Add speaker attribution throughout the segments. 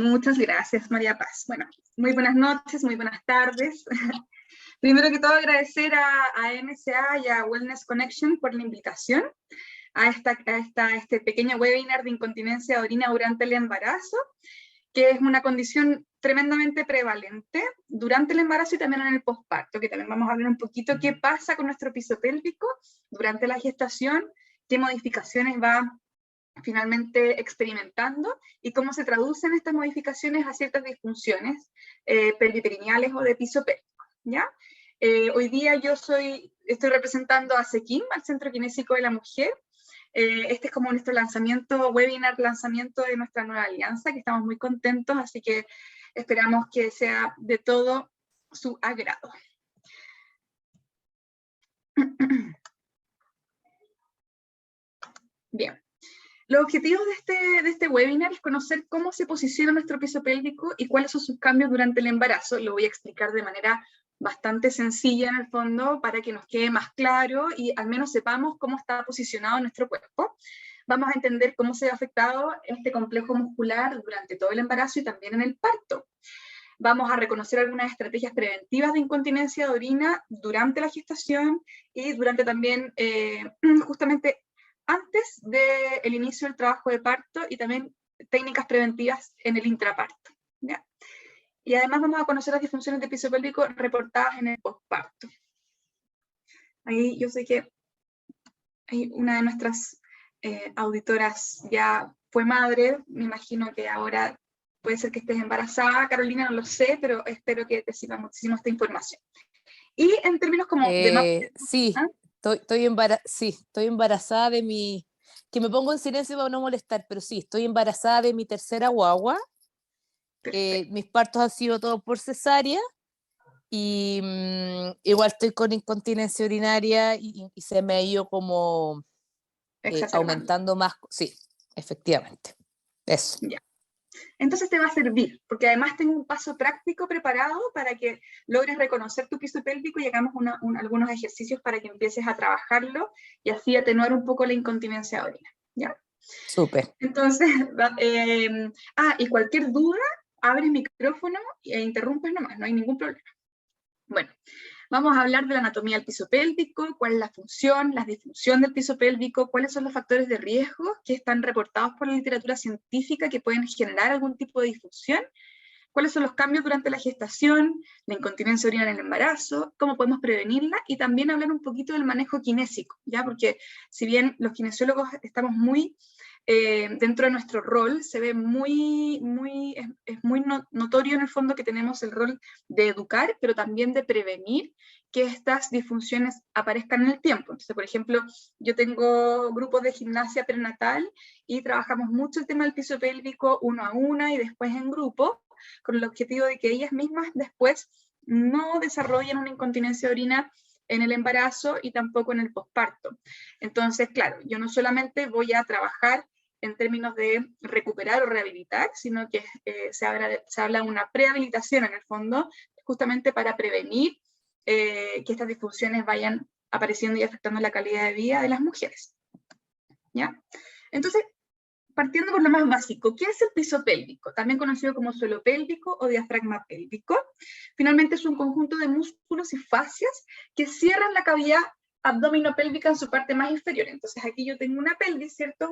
Speaker 1: Muchas gracias, María Paz. Bueno, muy buenas noches, muy buenas tardes. Primero que todo, agradecer a MSA y a Wellness Connection por la invitación a este pequeño webinar de incontinencia de orina durante el embarazo, que es una condición tremendamente prevalente durante el embarazo y también en el posparto, que también vamos a hablar un poquito qué pasa con nuestro piso pélvico durante la gestación, qué modificaciones va finalmente experimentando y cómo se traducen estas modificaciones a ciertas disfunciones periperineales o de piso pélvico, ¿ya? Hoy día yo estoy representando a SEKIM, al Centro Kinésico de la Mujer. Este es como nuestro webinar lanzamiento de nuestra nueva alianza, que estamos muy contentos, así que esperamos que sea de todo su agrado. Bien. Los objetivos de este webinar es conocer cómo se posiciona nuestro piso pélvico y cuáles son sus cambios durante el embarazo. Lo voy a explicar de manera bastante sencilla en el fondo para que nos quede más claro y al menos sepamos cómo está posicionado nuestro cuerpo. Vamos a entender cómo se ha afectado este complejo muscular durante todo el embarazo y también en el parto. Vamos a reconocer algunas estrategias preventivas de incontinencia de orina durante la gestación y durante también justamente antes del inicio del trabajo de parto y también técnicas preventivas en el intraparto, ¿ya? Y además vamos a conocer las disfunciones de piso pélvico reportadas en el posparto. Ahí yo sé que hay una de nuestras auditoras ya fue madre, me imagino que ahora puede ser que estés embarazada, Carolina, no lo sé, pero espero que te sirva muchísimo esta información. Y en términos como de...
Speaker 2: Sí.
Speaker 1: ¿Ah?
Speaker 2: Estoy embarazada de mi... Que me pongo en silencio para no molestar, pero sí, estoy embarazada de mi tercera guagua. Mis partos han sido todos por cesárea y igual estoy con incontinencia urinaria y se me ha ido como aumentando más. Sí, efectivamente. Eso.
Speaker 1: Ya. Entonces te va a servir, porque además tengo un paso práctico preparado para que logres reconocer tu piso pélvico y hagamos algunos ejercicios para que empieces a trabajarlo y así atenuar un poco la incontinencia de orina, ¿ya?
Speaker 2: Súper.
Speaker 1: Entonces, y cualquier duda, abre el micrófono e interrumpes nomás, no hay ningún problema. Bueno, vamos a hablar de la anatomía del piso pélvico, cuál es la función, la disfunción del piso pélvico, cuáles son los factores de riesgo que están reportados por la literatura científica que pueden generar algún tipo de disfunción, cuáles son los cambios durante la gestación, la incontinencia urinaria en el embarazo, cómo podemos prevenirla y también hablar un poquito del manejo kinésico, ¿ya? Porque si bien los kinesiólogos estamos muy dentro de nuestro rol, se ve es muy notorio en el fondo que tenemos el rol de educar, pero también de prevenir que estas disfunciones aparezcan en el tiempo. Entonces, por ejemplo, yo tengo grupos de gimnasia prenatal y trabajamos mucho el tema del piso pélvico uno a una y después en grupo, con el objetivo de que ellas mismas después no desarrollen una incontinencia de orina en el embarazo y tampoco en el posparto. Entonces, claro, yo no solamente voy a trabajar en términos de recuperar o rehabilitar, sino que se habla de una prehabilitación en el fondo, justamente para prevenir que estas disfunciones vayan apareciendo y afectando la calidad de vida de las mujeres. ¿Ya? Entonces, partiendo por lo más básico, ¿qué es el piso pélvico? También conocido como suelo pélvico o diafragma pélvico. Finalmente es un conjunto de músculos y fascias que cierran la cavidad abdominopélvica en su parte más inferior. Entonces aquí yo tengo una pelvis, ¿cierto?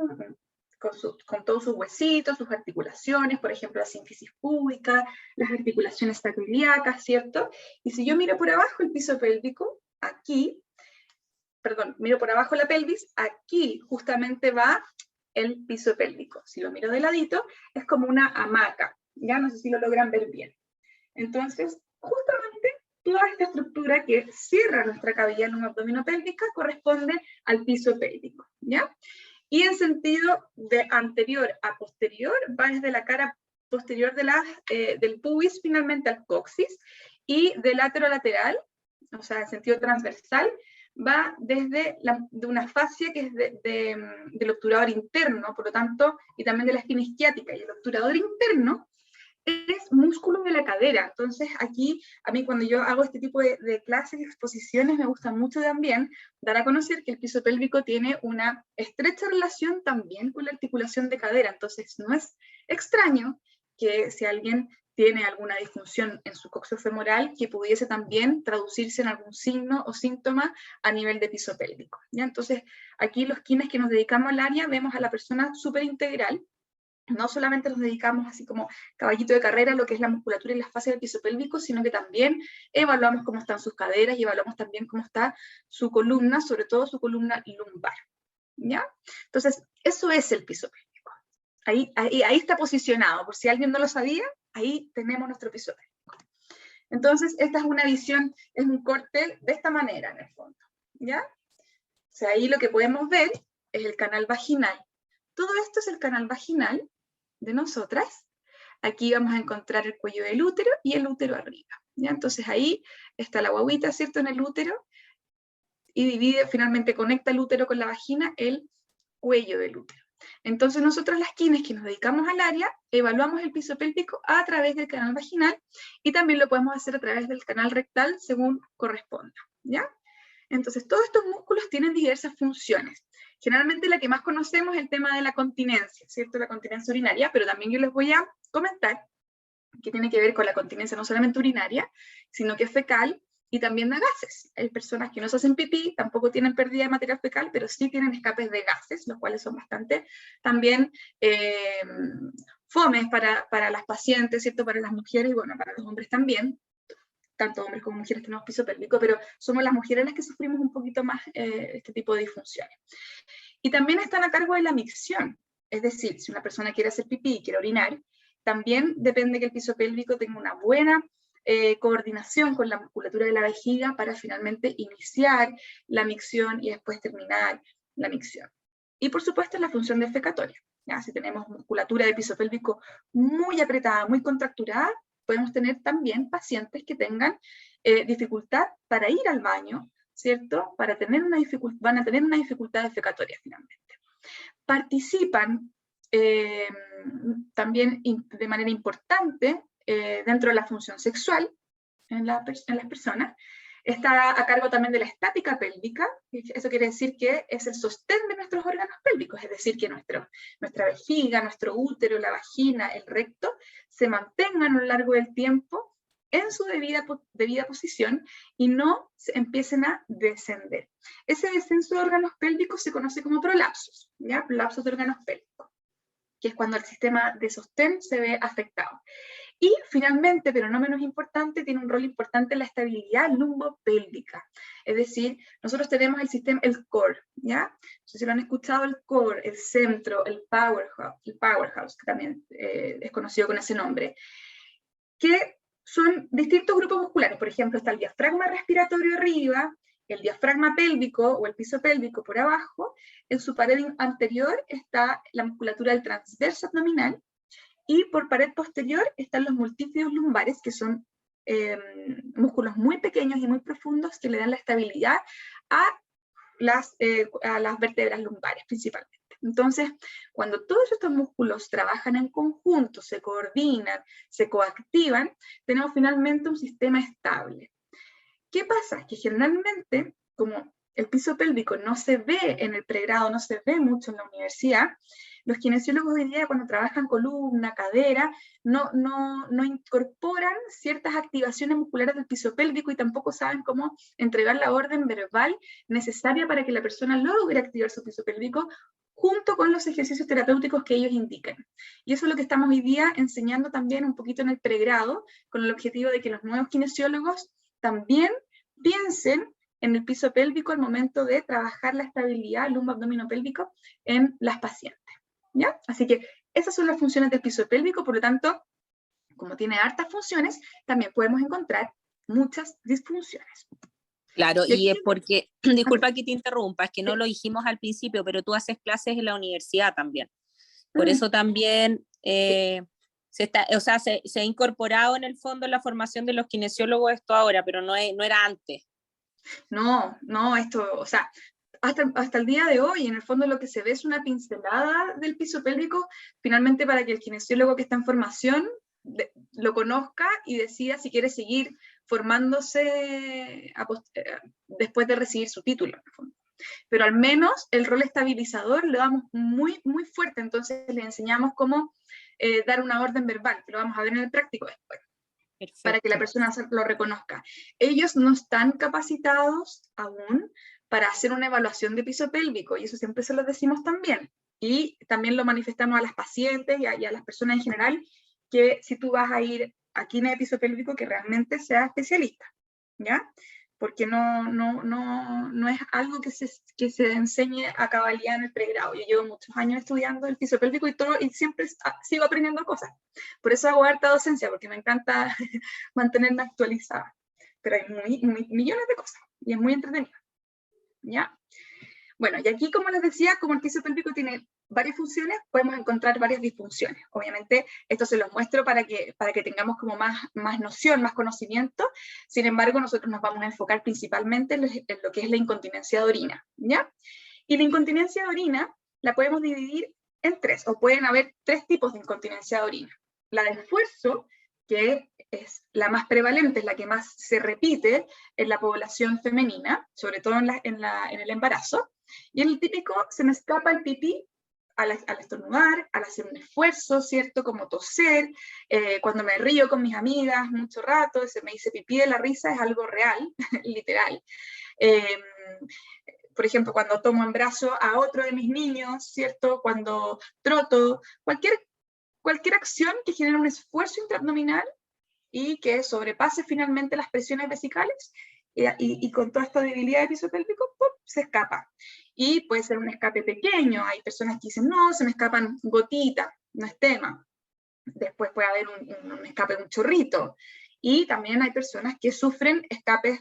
Speaker 1: Con todos sus huesitos, sus articulaciones, por ejemplo, la sínfisis púbica, las articulaciones sacroiliacas, ¿cierto? Y si yo miro por abajo el piso pélvico, miro por abajo la pelvis, aquí justamente va el piso pélvico. Si lo miro de ladito, es como una hamaca, ya no sé si lo logran ver bien. Entonces, justamente toda esta estructura que cierra nuestra cavidad abdominopélvica corresponde al piso pélvico, ¿ya? Y en sentido de anterior a posterior, va desde la cara posterior del pubis finalmente al coxis, y de lateral, o sea, en sentido transversal, va desde de una fascia que es del obturador interno, por lo tanto, y también de la espina isquiática, y el obturador interno es músculo de la cadera. Entonces aquí, a mí cuando yo hago este tipo de clases y exposiciones, me gusta mucho también dar a conocer que el piso pélvico tiene una estrecha relación también con la articulación de cadera. Entonces no es extraño que si alguien tiene alguna disfunción en su coxofemoral, que pudiese también traducirse en algún signo o síntoma a nivel de piso pélvico, ¿ya? Entonces, aquí los quienes que nos dedicamos al área vemos a la persona súper integral. No solamente nos dedicamos así como caballito de carrera a lo que es la musculatura y las fases del piso pélvico, sino que también evaluamos cómo están sus caderas y evaluamos también cómo está su columna, sobre todo su columna lumbar, ¿ya? Entonces, eso es el piso pélvico. Ahí está posicionado, por si alguien no lo sabía, ahí tenemos nuestro piso pélvico. Entonces, esta es una visión, es un corte de esta manera en el fondo, ¿ya? O sea, ahí lo que podemos ver es el canal vaginal. Todo esto es el canal vaginal de nosotras. Aquí vamos a encontrar el cuello del útero y el útero arriba, ¿ya? Entonces ahí está la guaguita, ¿cierto?, en el útero, y divide, finalmente conecta el útero con la vagina, el cuello del útero. Entonces nosotros las quienes que nos dedicamos al área, evaluamos el piso pélvico a través del canal vaginal, y también lo podemos hacer a través del canal rectal según corresponda, ¿ya? Entonces todos estos músculos tienen diversas funciones. Generalmente la que más conocemos es el tema de la continencia, ¿cierto? La continencia urinaria, pero también yo les voy a comentar que tiene que ver con la continencia no solamente urinaria, sino que fecal y también de gases. Hay personas que no se hacen pipí, tampoco tienen pérdida de material fecal, pero sí tienen escapes de gases, los cuales son bastante también fomes para las pacientes, ¿cierto? Para las mujeres y bueno, para los hombres también. Tanto hombres como mujeres tenemos piso pélvico, pero somos las mujeres las que sufrimos un poquito más este tipo de disfunciones. Y también están a cargo de la micción, es decir, si una persona quiere hacer pipí y quiere orinar, también depende que el piso pélvico tenga una buena coordinación con la musculatura de la vejiga para finalmente iniciar la micción y después terminar la micción. Y por supuesto la función defecatoria, ¿ya? Si tenemos musculatura de piso pélvico muy apretada, muy contracturada, podemos tener también pacientes que tengan dificultad para ir al baño, ¿cierto? Van a tener una dificultad defecatoria finalmente. Participan también de manera importante dentro de la función sexual en las personas. Está a cargo también de la estática pélvica, eso quiere decir que es el sostén de nuestros órganos pélvicos, es decir, que nuestra vejiga, nuestro útero, la vagina, el recto, se mantengan a lo largo del tiempo en su debida posición y no empiecen a descender. Ese descenso de órganos pélvicos se conoce como prolapsos, ¿ya? Prolapsos de órganos pélvicos, que es cuando el sistema de sostén se ve afectado. Y finalmente, pero no menos importante, tiene un rol importante en la estabilidad lumbopélvica. Es decir, nosotros tenemos el sistema, el core, ¿ya? No sé si lo han escuchado, el core, el centro, el powerhouse, que también es conocido con ese nombre, que son distintos grupos musculares. Por ejemplo, está el diafragma respiratorio arriba, el diafragma pélvico o el piso pélvico por abajo. En su pared anterior está la musculatura del transverso abdominal, y por pared posterior están los multífidos lumbares, que son músculos muy pequeños y muy profundos que le dan la estabilidad a las vértebras lumbares principalmente. Entonces, cuando todos estos músculos trabajan en conjunto, se coordinan, se coactivan, tenemos finalmente un sistema estable. ¿Qué pasa? Que generalmente, como el piso pélvico no se ve en el pregrado, no se ve mucho en la universidad, los kinesiólogos hoy día cuando trabajan columna, cadera, no incorporan ciertas activaciones musculares del piso pélvico y tampoco saben cómo entregar la orden verbal necesaria para que la persona logre activar su piso pélvico junto con los ejercicios terapéuticos que ellos indican. Y eso es lo que estamos hoy día enseñando también un poquito en el pregrado, con el objetivo de que los nuevos kinesiólogos también piensen en el piso pélvico al momento de trabajar la estabilidad lumbo-abdominopélvico en las pacientes, ¿ya? Así que esas son las funciones del piso pélvico, por lo tanto, como tiene hartas funciones, también podemos encontrar muchas disfunciones.
Speaker 2: Claro, y es porque, disculpa que te interrumpa, es que no lo dijimos al principio, pero tú haces clases en la universidad también. Por eso también se ha incorporado en el fondo en la formación de los kinesiólogos esto ahora, pero no era antes.
Speaker 1: No, esto, o sea, hasta el día de hoy, en el fondo lo que se ve es una pincelada del piso pélvico, finalmente para que el kinesiólogo que está en formación lo conozca y decida si quiere seguir formándose después de recibir su título, en el fondo. Pero al menos el rol estabilizador lo damos muy, muy fuerte, entonces le enseñamos cómo dar una orden verbal, que lo vamos a ver en el práctico después, para que la
Speaker 2: Perfecto.
Speaker 1: persona lo reconozca. Ellos no están capacitados aún para hacer una evaluación de piso pélvico, y eso siempre se lo decimos también. Y también lo manifestamos a las pacientes y a las personas en general, que si tú vas a ir a quina de piso pélvico, que realmente sea especialista, ¿ya? Porque no es algo que se enseñe a cabalidad en el pregrado. Yo llevo muchos años estudiando el piso pélvico y siempre sigo aprendiendo cosas. Por eso hago harta docencia, porque me encanta mantenerme actualizada. Pero hay millones de cosas y es muy entretenido, ¿ya? Bueno, y aquí, como les decía, como el piso pélvico tiene varias funciones, podemos encontrar varias disfunciones. Obviamente, esto se los muestro para que tengamos como más noción, más conocimiento. Sin embargo, nosotros nos vamos a enfocar principalmente en lo que es la incontinencia de orina, ¿ya? Y la incontinencia de orina la podemos dividir en tres, o pueden haber tres tipos de incontinencia de orina. La de esfuerzo, que es la más prevalente, es la que más se repite en la población femenina, sobre todo en el embarazo, y el típico, se me escapa el pipí al estornudar, al hacer un esfuerzo, ¿cierto? Como toser, cuando me río con mis amigas mucho rato, se me dice pipí de la risa, es algo real, literal. Por ejemplo, cuando tomo en brazo a otro de mis niños, ¿cierto? Cuando troto, cualquier acción que genere un esfuerzo intraabdominal y que sobrepase finalmente las presiones vesicales, y con toda esta debilidad de piso pélvico, ¡pum!, se escapa. Y puede ser un escape pequeño, hay personas que dicen, no, se me escapan gotitas, no es tema. Después puede haber un escape de un chorrito. Y también hay personas que sufren escapes,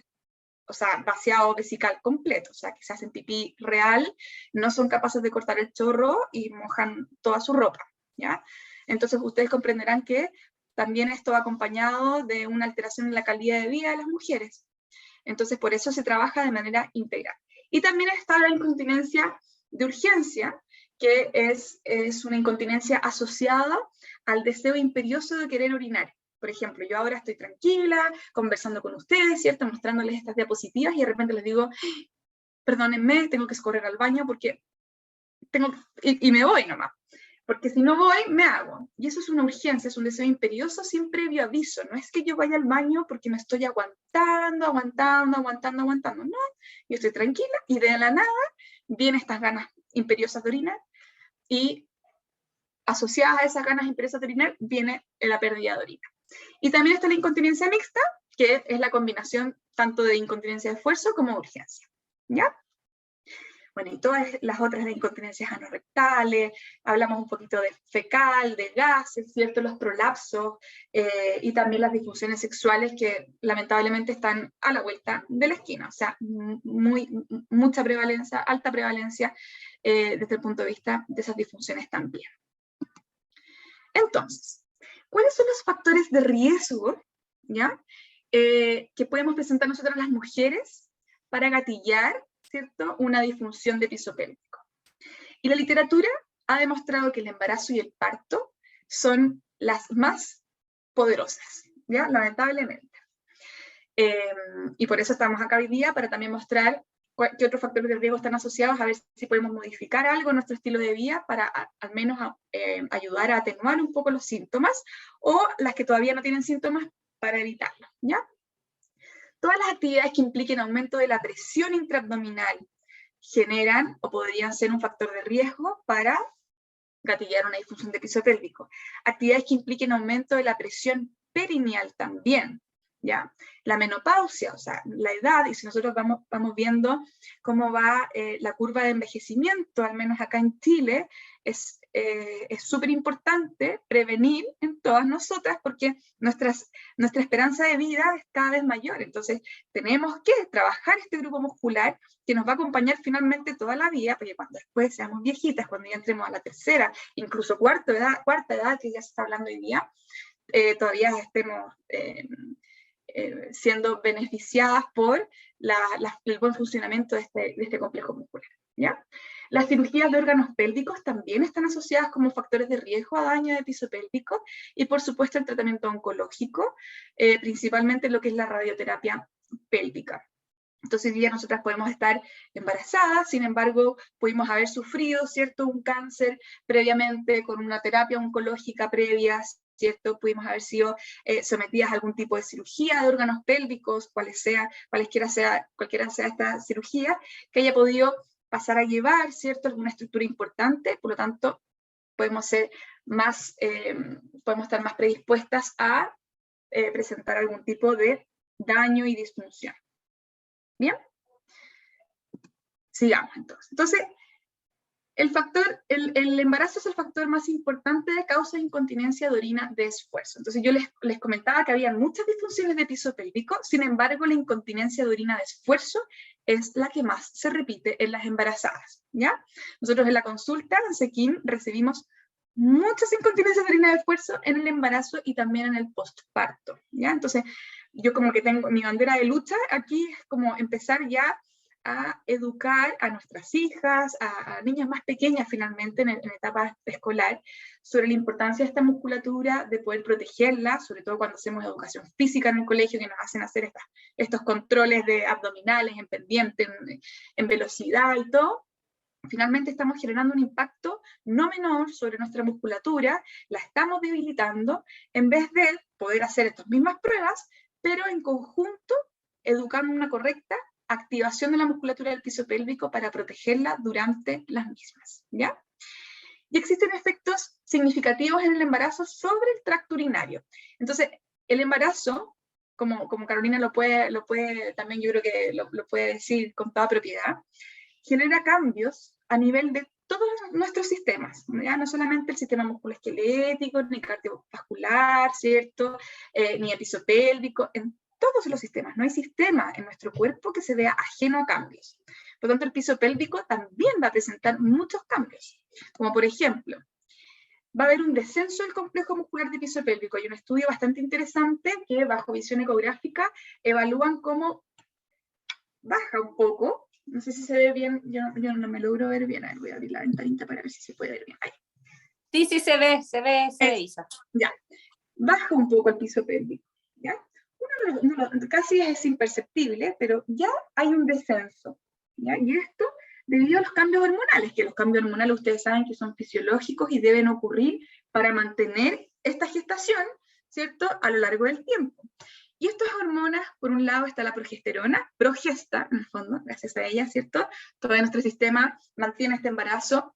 Speaker 1: o sea, vaciado vesical completo, o sea, que se hacen pipí real, no son capaces de cortar el chorro y mojan toda su ropa, ¿ya? Entonces ustedes comprenderán que también esto va acompañado de una alteración en la calidad de vida de las mujeres. Entonces, por eso se trabaja de manera integral. Y también está la incontinencia de urgencia, que es una incontinencia asociada al deseo imperioso de querer orinar. Por ejemplo, yo ahora estoy tranquila, conversando con ustedes, ¿cierto? Mostrándoles estas diapositivas y de repente les digo, perdónenme, tengo que correr al baño porque y me voy nomás. Porque si no voy, me hago. Y eso es una urgencia, es un deseo imperioso sin previo aviso. No es que yo vaya al baño porque me estoy aguantando. No, yo estoy tranquila y de la nada vienen estas ganas imperiosas de orinar, y asociadas a esas ganas imperiosas de orinar viene la pérdida de orina. Y también está la incontinencia mixta, que es la combinación tanto de incontinencia de esfuerzo como de urgencia, ¿ya? Bueno, y todas las otras de incontinencias anorrectales, hablamos un poquito de fecal, de gases, ¿cierto? Los prolapsos, y también las disfunciones sexuales que lamentablemente están a la vuelta de la esquina, o sea, mucha prevalencia, alta prevalencia desde el punto de vista de esas disfunciones también. Entonces, ¿cuáles son los factores de riesgo, ¿ya? Que podemos presentar nosotros las mujeres para gatillar, ¿cierto?, una disfunción de piso pélvico? Y la literatura ha demostrado que el embarazo y el parto son las más poderosas, ¿ya? Lamentablemente. Y por eso estamos acá hoy día, para también mostrar qué otros factores de riesgo están asociados, a ver si podemos modificar algo en nuestro estilo de vida para al menos ayudar a atenuar un poco los síntomas, o las que todavía no tienen síntomas, para evitarlos, ¿ya? Todas las actividades que impliquen aumento de la presión intraabdominal generan o podrían ser un factor de riesgo para gatillar una disfunción de piso pélvico. Actividades que impliquen aumento de la presión perineal también, ¿ya? La menopausia, o sea, la edad, y si nosotros vamos viendo cómo va la curva de envejecimiento, al menos acá en Chile, es súper importante prevenir en todas nosotras, porque nuestra esperanza de vida es cada vez mayor. Entonces tenemos que trabajar este grupo muscular que nos va a acompañar finalmente toda la vida, porque cuando después seamos viejitas, cuando ya entremos a la tercera, incluso cuarta edad, que ya se está hablando hoy día, todavía estemos siendo beneficiadas por el buen funcionamiento de este complejo muscular, ¿ya? Las cirugías de órganos pélvicos también están asociadas como factores de riesgo a daño de piso pélvico, y por supuesto el tratamiento oncológico, principalmente lo que es la radioterapia pélvica. Entonces hoy día nosotras podemos estar embarazadas, sin embargo, pudimos haber sufrido, ¿cierto?, un cáncer previamente con una terapia oncológica previa, ¿cierto? Pudimos haber sido sometidas a algún tipo de cirugía de órganos pélvicos, cualquiera sea esta cirugía, que haya podido pasar a llevar, ¿cierto?, alguna estructura importante, por lo tanto, podemos estar más predispuestas a presentar algún tipo de daño y disfunción. ¿Bien? Sigamos entonces. Entonces, el embarazo es el factor más importante de causa de incontinencia de orina de esfuerzo. Entonces yo les comentaba que había muchas disfunciones de piso pélvico, sin embargo la incontinencia de orina de esfuerzo es la que más se repite en las embarazadas, ¿ya? Nosotros en la consulta, en Sequín, recibimos muchas incontinencias de orina de esfuerzo en el embarazo y también en el postparto, ¿ya? Entonces yo como que tengo mi bandera de lucha aquí, es como empezar ya a educar a nuestras hijas, a niñas más pequeñas finalmente en etapa escolar, sobre la importancia de esta musculatura, de poder protegerla, sobre todo cuando hacemos educación física en el colegio, que nos hacen hacer estos controles de abdominales en pendiente, en velocidad y todo. Finalmente estamos generando un impacto no menor sobre nuestra musculatura, la estamos debilitando, en vez de poder hacer estas mismas pruebas, pero en conjunto educando una correcta activación de la musculatura del piso pélvico para protegerla durante las mismas, ¿ya? Y existen efectos significativos en el embarazo sobre el tracto urinario. Entonces, el embarazo, como Carolina lo puede también yo creo que lo puede decir con toda propiedad, genera cambios a nivel de todos nuestros sistemas, ¿ya? No solamente el sistema musculoesquelético, ni cardiovascular, ¿cierto? Ni el piso pélvico, en todos los sistemas. No hay sistema en nuestro cuerpo que se vea ajeno a cambios. Por lo tanto, el piso pélvico también va a presentar muchos cambios, como por ejemplo, va a haber un descenso del complejo muscular de piso pélvico. Hay un estudio bastante interesante que bajo visión ecográfica evalúan cómo baja un poco. No sé si se ve bien, yo no me logro ver bien. A ver, voy a abrir la ventanita para ver si se puede ver bien. Ahí.
Speaker 2: Sí, se ve, Isa.
Speaker 1: Ya, baja un poco el piso pélvico, ¿ya? Casi es imperceptible, pero ya hay un descenso, ¿ya? Y esto debido a los cambios hormonales, que los cambios hormonales ustedes saben que son fisiológicos y deben ocurrir para mantener esta gestación, ¿cierto?, a lo largo del tiempo. Y estas hormonas, por un lado está la progesterona, progesta, en el fondo, gracias a ella, ¿cierto? Todo nuestro sistema mantiene este embarazo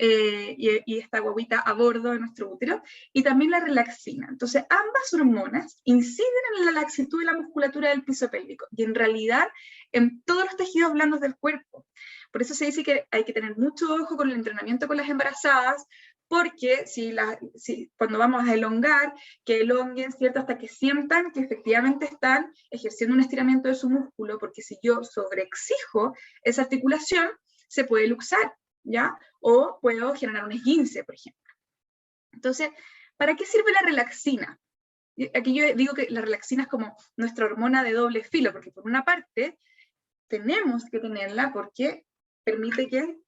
Speaker 1: y esta guaguita a bordo de nuestro útero, y también la relaxina. Entonces, ambas hormonas inciden en la laxitud de la musculatura del piso pélvico, y en realidad en todos los tejidos blandos del cuerpo. Por eso se dice que hay que tener mucho ojo con el entrenamiento con las embarazadas, porque cuando vamos a elongar, que elonguen, ¿cierto?, hasta que sientan que efectivamente están ejerciendo un estiramiento de su músculo, porque si yo sobreexijo esa articulación, se puede luxar, ¿ya? O puedo generar un esguince, por ejemplo. Entonces, ¿para qué sirve la relaxina? Aquí yo digo que la relaxina es como nuestra hormona de doble filo, porque por una parte tenemos que tenerla porque permite que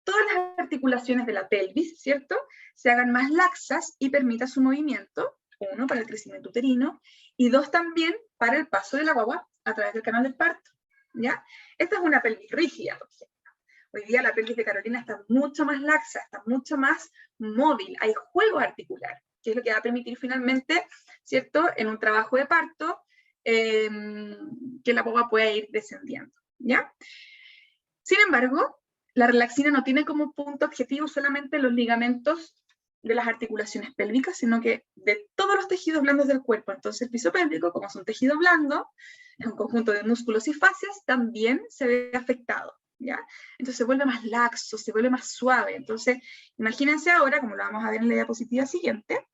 Speaker 1: todas las articulaciones de la pelvis, ¿cierto?, se hagan más laxas y permita su movimiento, uno, para el crecimiento uterino, y dos, también para el paso de la guagua a través del canal del parto, ¿ya? Esta es una pelvis rígida, por ejemplo. Hoy día la pelvis de Carolina está mucho más laxa, está mucho más móvil, hay juego articular, que es lo que va a permitir finalmente, ¿cierto?, en un trabajo de parto, que la guagua pueda ir descendiendo, ¿ya? Sin embargo, la relaxina no tiene como punto objetivo solamente los ligamentos de las articulaciones pélvicas, sino que de todos los tejidos blandos del cuerpo. Entonces el piso pélvico, como es un tejido blando, es un conjunto de músculos y fascias, también se ve afectado, ¿ya? Entonces se vuelve más laxo, se vuelve más suave. Entonces, imagínense ahora, como lo vamos a ver en la diapositiva siguiente.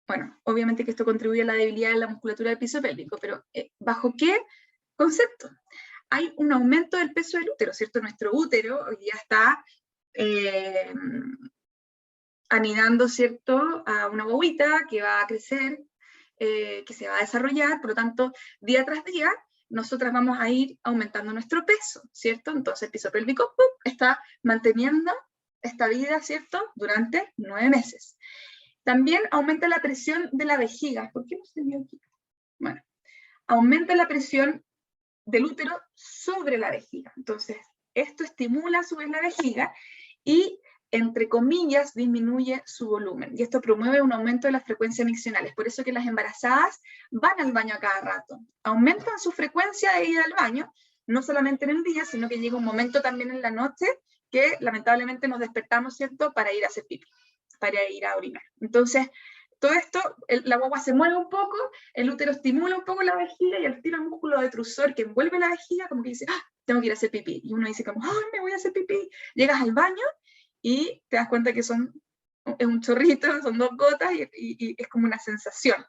Speaker 1: Bueno, obviamente que esto contribuye a la debilidad de la musculatura del piso pélvico, pero ¿bajo qué concepto? Hay un aumento del peso del útero, ¿cierto? Nuestro útero hoy día está anidando, ¿cierto?, a una guaguita que va a crecer, que se va a desarrollar, por lo tanto, día tras día, nosotras vamos a ir aumentando nuestro peso, ¿cierto? Entonces el piso pélvico está manteniendo esta vida, ¿cierto?, durante 9 meses. También aumenta la presión de la vejiga. ¿Por qué no se vio aquí? Bueno, aumenta la presión del útero sobre la vejiga. Entonces, esto estimula a su vez la vejiga y, entre comillas, disminuye su volumen. Y esto promueve un aumento de las frecuencias miccionales. Por eso que las embarazadas van al baño a cada rato. Aumentan su frecuencia de ida al baño, no solamente en el día, sino que llega un momento también en la noche que lamentablemente nos despertamos, ¿cierto?, para ir a hacer pipí, para ir a orinar. Entonces, todo esto, la guagua se mueve un poco, el útero estimula un poco la vejiga y al tiro el músculo detrusor que envuelve la vejiga como que dice, ¡ah! Tengo que ir a hacer pipí. Y uno dice como, ¡ay, me voy a hacer pipí! Llegas al baño y te das cuenta que es un chorrito, son 2 gotas y es como una sensación,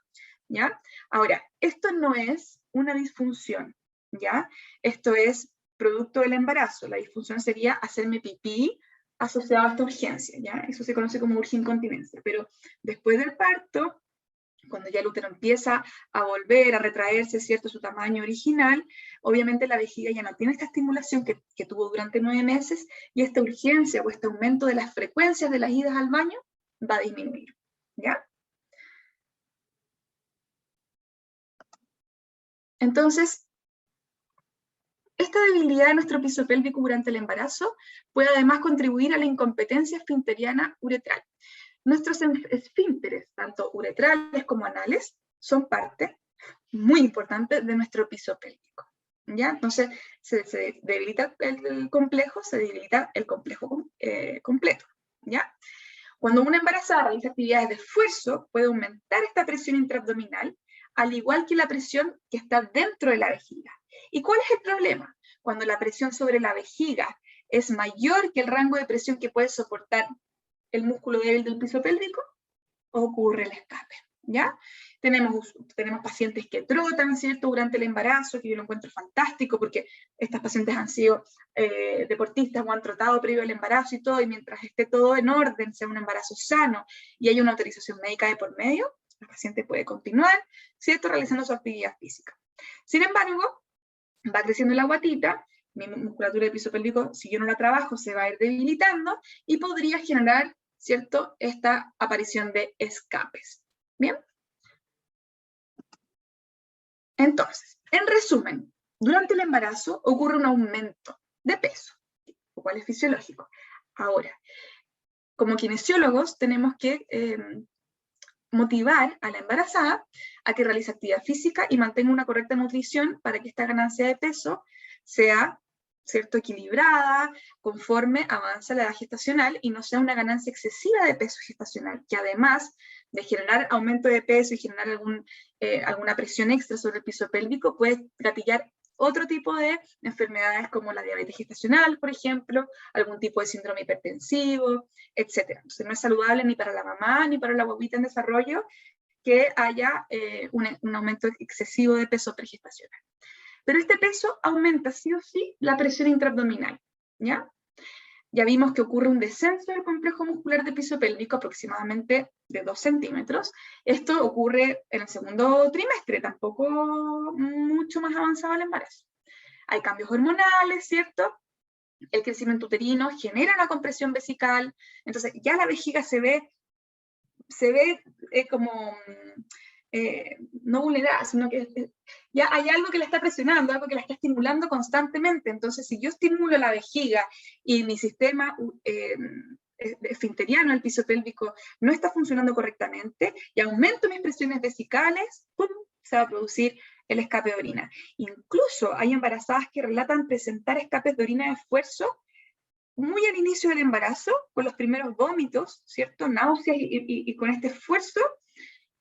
Speaker 1: ¿ya? Ahora, esto no es una disfunción, ¿ya? Esto es producto del embarazo. La disfunción sería hacerme pipí asociado a esta urgencia, ¿ya? Eso se conoce como urgincontinencia. Pero después del parto, cuando ya el útero empieza a volver a retraerse, ¿cierto?, su tamaño original, obviamente la vejiga ya no tiene esta estimulación que tuvo durante 9 meses, y esta urgencia o este aumento de las frecuencias de las idas al baño va a disminuir, ¿ya? Entonces, esta debilidad de nuestro piso pélvico durante el embarazo puede además contribuir a la incompetencia esfinteriana uretral. Nuestros esfínteres, tanto uretrales como anales, son parte muy importante de nuestro piso pélvico, ¿ya? Entonces, se debilita el complejo, se debilita el complejo completo, ¿ya? Cuando una embarazada realiza actividades de esfuerzo, puede aumentar esta presión intraabdominal, al igual que la presión que está dentro de la vejiga. ¿Y cuál es el problema? Cuando la presión sobre la vejiga es mayor que el rango de presión que puede soportar el músculo débil del piso pélvico, ocurre el escape, ¿ya? Tenemos pacientes que trotan, ¿cierto?, durante el embarazo, que yo lo encuentro fantástico, porque estas pacientes han sido deportistas o han trotado previo al embarazo y todo, y mientras esté todo en orden, sea un embarazo sano, y hay una autorización médica de por medio, la paciente puede continuar, ¿cierto?, realizando su actividad física. Sin embargo, va creciendo la guatita, mi musculatura del piso pélvico, si yo no la trabajo, se va a ir debilitando, y podría generar, ¿cierto?, esta aparición de escapes. ¿Bien? Entonces, en resumen, durante el embarazo ocurre un aumento de peso, lo cual es fisiológico. Ahora, como kinesiólogos tenemos que motivar a la embarazada a que realice actividad física y mantenga una correcta nutrición para que esta ganancia de peso sea, ¿cierto?, equilibrada, conforme avanza la edad gestacional y no sea una ganancia excesiva de peso gestacional, que además de generar aumento de peso y generar alguna presión extra sobre el piso pélvico, puede gatillar otro tipo de enfermedades como la diabetes gestacional, por ejemplo, algún tipo de síndrome hipertensivo, etc. Entonces no es saludable ni para la mamá ni para la guaguita en desarrollo que haya un aumento excesivo de peso pregestacional. Pero este peso aumenta sí o sí la presión intraabdominal, ¿ya? Ya vimos que ocurre un descenso del complejo muscular del piso pélvico aproximadamente de 2 centímetros. Esto ocurre en el segundo trimestre, tampoco mucho más avanzado el embarazo. Hay cambios hormonales, ¿cierto? El crecimiento uterino genera una compresión vesical, entonces ya la vejiga se ve como no vulnerada, sino que ya hay algo que la está presionando, algo que la está estimulando constantemente. Entonces, si yo estimulo la vejiga y mi sistema esfinteriano, el piso pélvico, no está funcionando correctamente y aumento mis presiones vesicales, ¡pum!, se va a producir el escape de orina. Incluso hay embarazadas que relatan presentar escapes de orina de esfuerzo muy al inicio del embarazo, con los primeros vómitos, ¿cierto?, náuseas y con este esfuerzo.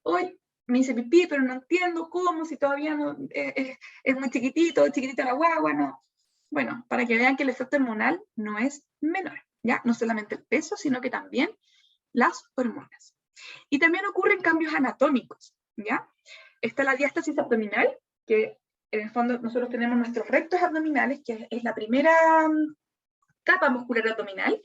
Speaker 1: Hoy me hice pipí, pero no entiendo cómo, si todavía no, es muy chiquitita la guagua, no. Bueno, para que vean que el efecto hormonal no es menor, ¿ya? No solamente el peso, sino que también las hormonas. Y también ocurren cambios anatómicos, ¿ya? Está la diástasis abdominal, que en el fondo nosotros tenemos nuestros rectos abdominales, que es la primera capa muscular abdominal,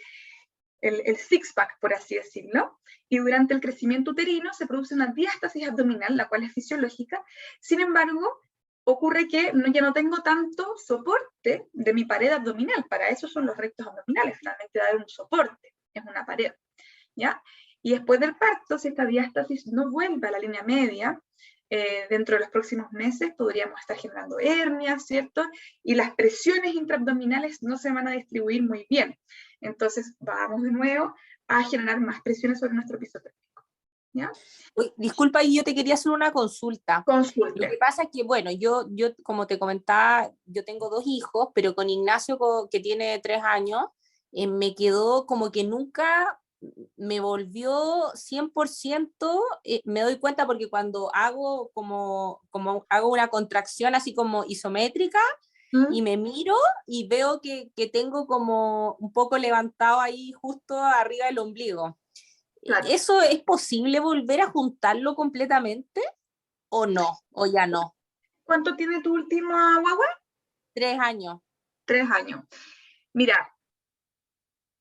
Speaker 1: el six-pack, por así decirlo, y durante el crecimiento uterino se produce una diástasis abdominal, la cual es fisiológica. Sin embargo, ocurre que ya no tengo tanto soporte de mi pared abdominal. Para eso son los rectos abdominales, finalmente dar un soporte, es una pared, ¿ya? Y después del parto, si esta diástasis no vuelve a la línea media, dentro de los próximos meses podríamos estar generando hernias, ¿cierto? Y las presiones intraabdominales no se van a distribuir muy bien. Entonces vamos de nuevo a generar más presiones sobre nuestro piso pélvico, ¿ya?
Speaker 2: Uy, disculpa, y yo te quería hacer una consulta.
Speaker 1: Consulte.
Speaker 2: Lo que pasa es que, bueno, yo como te comentaba, yo tengo 2 hijos, pero con Ignacio, que tiene 3 años, me quedó como que nunca me volvió 100%, me doy cuenta porque cuando hago como hago una contracción así como isométrica, y me miro y veo que tengo como un poco levantado ahí justo arriba del ombligo.
Speaker 1: Claro.
Speaker 2: ¿Eso es posible volver a juntarlo completamente o no? ¿O ya no?
Speaker 1: ¿Cuánto tiene tu última guagua?
Speaker 2: 3 años.
Speaker 1: 3 años. Mira,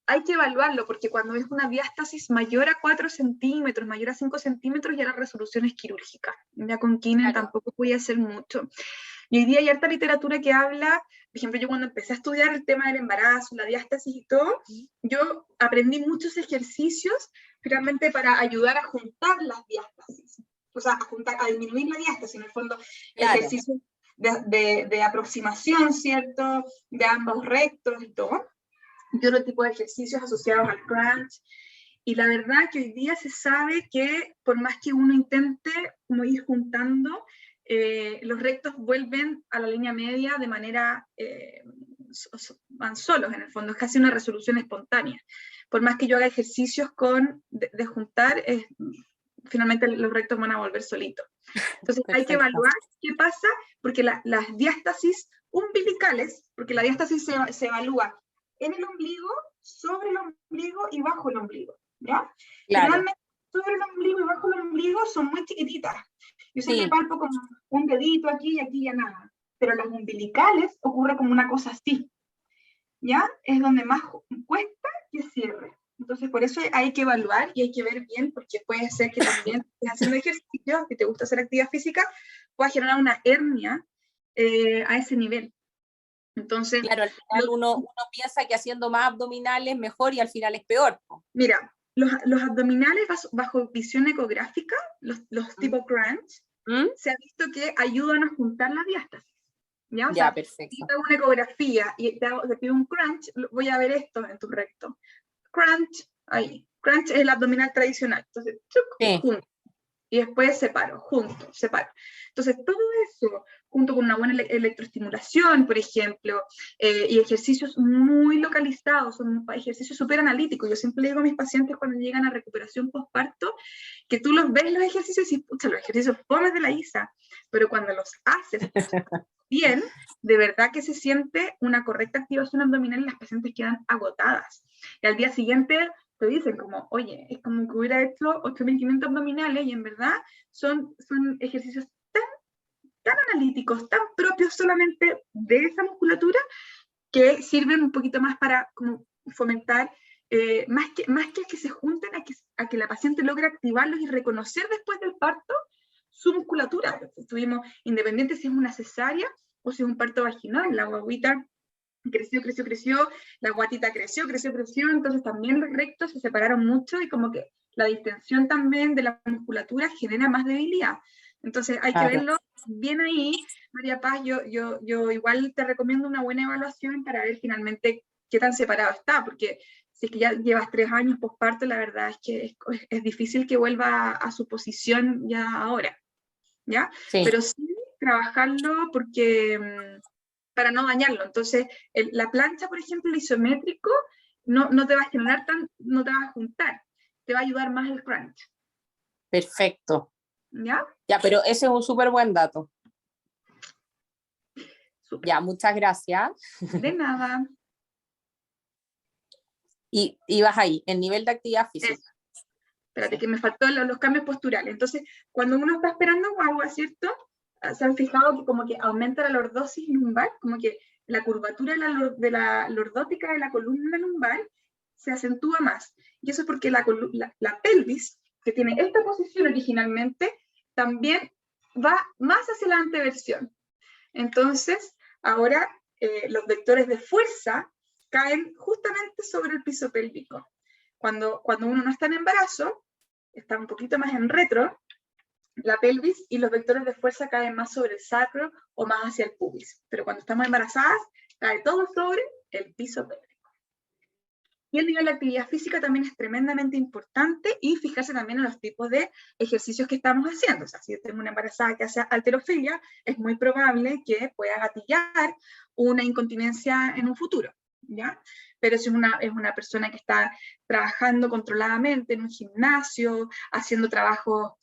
Speaker 1: hay que evaluarlo porque cuando es una diástasis mayor a 4 centímetros, mayor a 5 centímetros, ya la resolución es quirúrgica. Ya con Kinen tampoco voy a hacer mucho. Y hoy día hay harta literatura que habla, por ejemplo, yo cuando empecé a estudiar el tema del embarazo, la diástasis y todo, yo aprendí muchos ejercicios finalmente para ayudar a juntar las diástasis. O sea, a disminuir la diástasis, en el fondo, ejercicios de aproximación, ¿cierto? De ambos rectos y todo. Y otro tipo de ejercicios asociados al crunch. Y la verdad que hoy día se sabe que por más que uno intente como ir juntando, los rectos vuelven a la línea media de manera, van solos en el fondo, es casi una resolución espontánea. Por más que yo haga ejercicios de juntar, finalmente los rectos van a volver solitos. Entonces hay que evaluar qué pasa, porque las diástasis umbilicales, porque la diástasis se evalúa en el ombligo, sobre el ombligo y bajo el ombligo, ¿ya?
Speaker 2: Claro.
Speaker 1: Generalmente sobre el ombligo y bajo el ombligo son muy chiquititas. Yo siempre palpo como un dedito aquí y aquí ya nada. Pero las umbilicales ocurre como una cosa así, ¿ya? Es donde más cuesta que cierre. Entonces, por eso hay que evaluar y hay que ver bien, porque puede ser que también haciendo ejercicio, que te gusta hacer actividad física, pueda generar una hernia a ese nivel. Entonces,
Speaker 2: claro, al final uno piensa que haciendo más abdominales es mejor y al final es peor.
Speaker 1: Mira, los abdominales bajo visión ecográfica, los tipo crunch, se ha visto que ayudan a juntar las diástasis. ¿Ya? O sea,
Speaker 2: perfecto.
Speaker 1: si te hago una ecografía y te pido un crunch, voy a ver esto en tu recto. Crunch, ahí. Crunch es el abdominal tradicional. Entonces, junto. Y después separo, junto, separo. Entonces, todo eso, junto con una buena electroestimulación, por ejemplo, y ejercicios muy localizados, son ejercicios súper analíticos. Yo siempre le digo a mis pacientes cuando llegan a recuperación postparto, que tú los ves los ejercicios y, pucha, los ejercicios pomes de la ISA, pero cuando los haces bien, de verdad que se siente una correcta activación abdominal y las pacientes quedan agotadas. Y al día siguiente te dicen como, oye, es como que hubiera hecho 8.500 abdominales y en verdad son ejercicios tan analíticos, tan propios solamente de esa musculatura, que sirven un poquito más para como fomentar, más que se junten, a que la paciente logre activarlos y reconocer después del parto su musculatura. Estuvimos independientes si es una cesárea o si es un parto vaginal, la guaguita creció, la guatita creció, entonces también los rectos se separaron mucho y como que la distensión también de la musculatura genera más debilidad. Entonces hay que verlo bien ahí. María Paz, yo igual te recomiendo una buena evaluación para ver finalmente qué tan separado está, porque si es que ya llevas 3 años posparto, la verdad es que es difícil que vuelva a su posición ya ahora, ¿ya? Sí. Pero sí trabajarlo porque para no dañarlo. Entonces, la plancha, por ejemplo, el isométrico, no te va a generar no te va a juntar, te va a ayudar más el crunch.
Speaker 2: Perfecto.
Speaker 1: ¿Ya?
Speaker 2: Ya, pero ese es un súper buen dato.
Speaker 1: Super.
Speaker 2: Ya, muchas gracias.
Speaker 1: De nada.
Speaker 2: Y vas ahí, el nivel de actividad física.
Speaker 1: Espérate, que me faltó los cambios posturales. Entonces, cuando uno está esperando guagua, ¿cierto? Se han fijado que como que aumenta la lordosis lumbar, como que la curvatura de la lordótica de la columna lumbar se acentúa más. Y eso es porque la pelvis, que tiene esta posición originalmente, también va más hacia la anteversión. Entonces, ahora los vectores de fuerza caen justamente sobre el piso pélvico. Cuando uno no está en embarazo, está un poquito más en retro, la pelvis y los vectores de fuerza caen más sobre el sacro o más hacia el pubis. Pero cuando estamos embarazadas, cae todo sobre el piso pélvico. Y el nivel de actividad física también es tremendamente importante y fijarse también en los tipos de ejercicios que estamos haciendo. O sea, si yo tengo una embarazada que hace halterofilia, es muy probable que pueda gatillar una incontinencia en un futuro, ¿ya? Pero si es una persona que está trabajando controladamente en un gimnasio, haciendo trabajo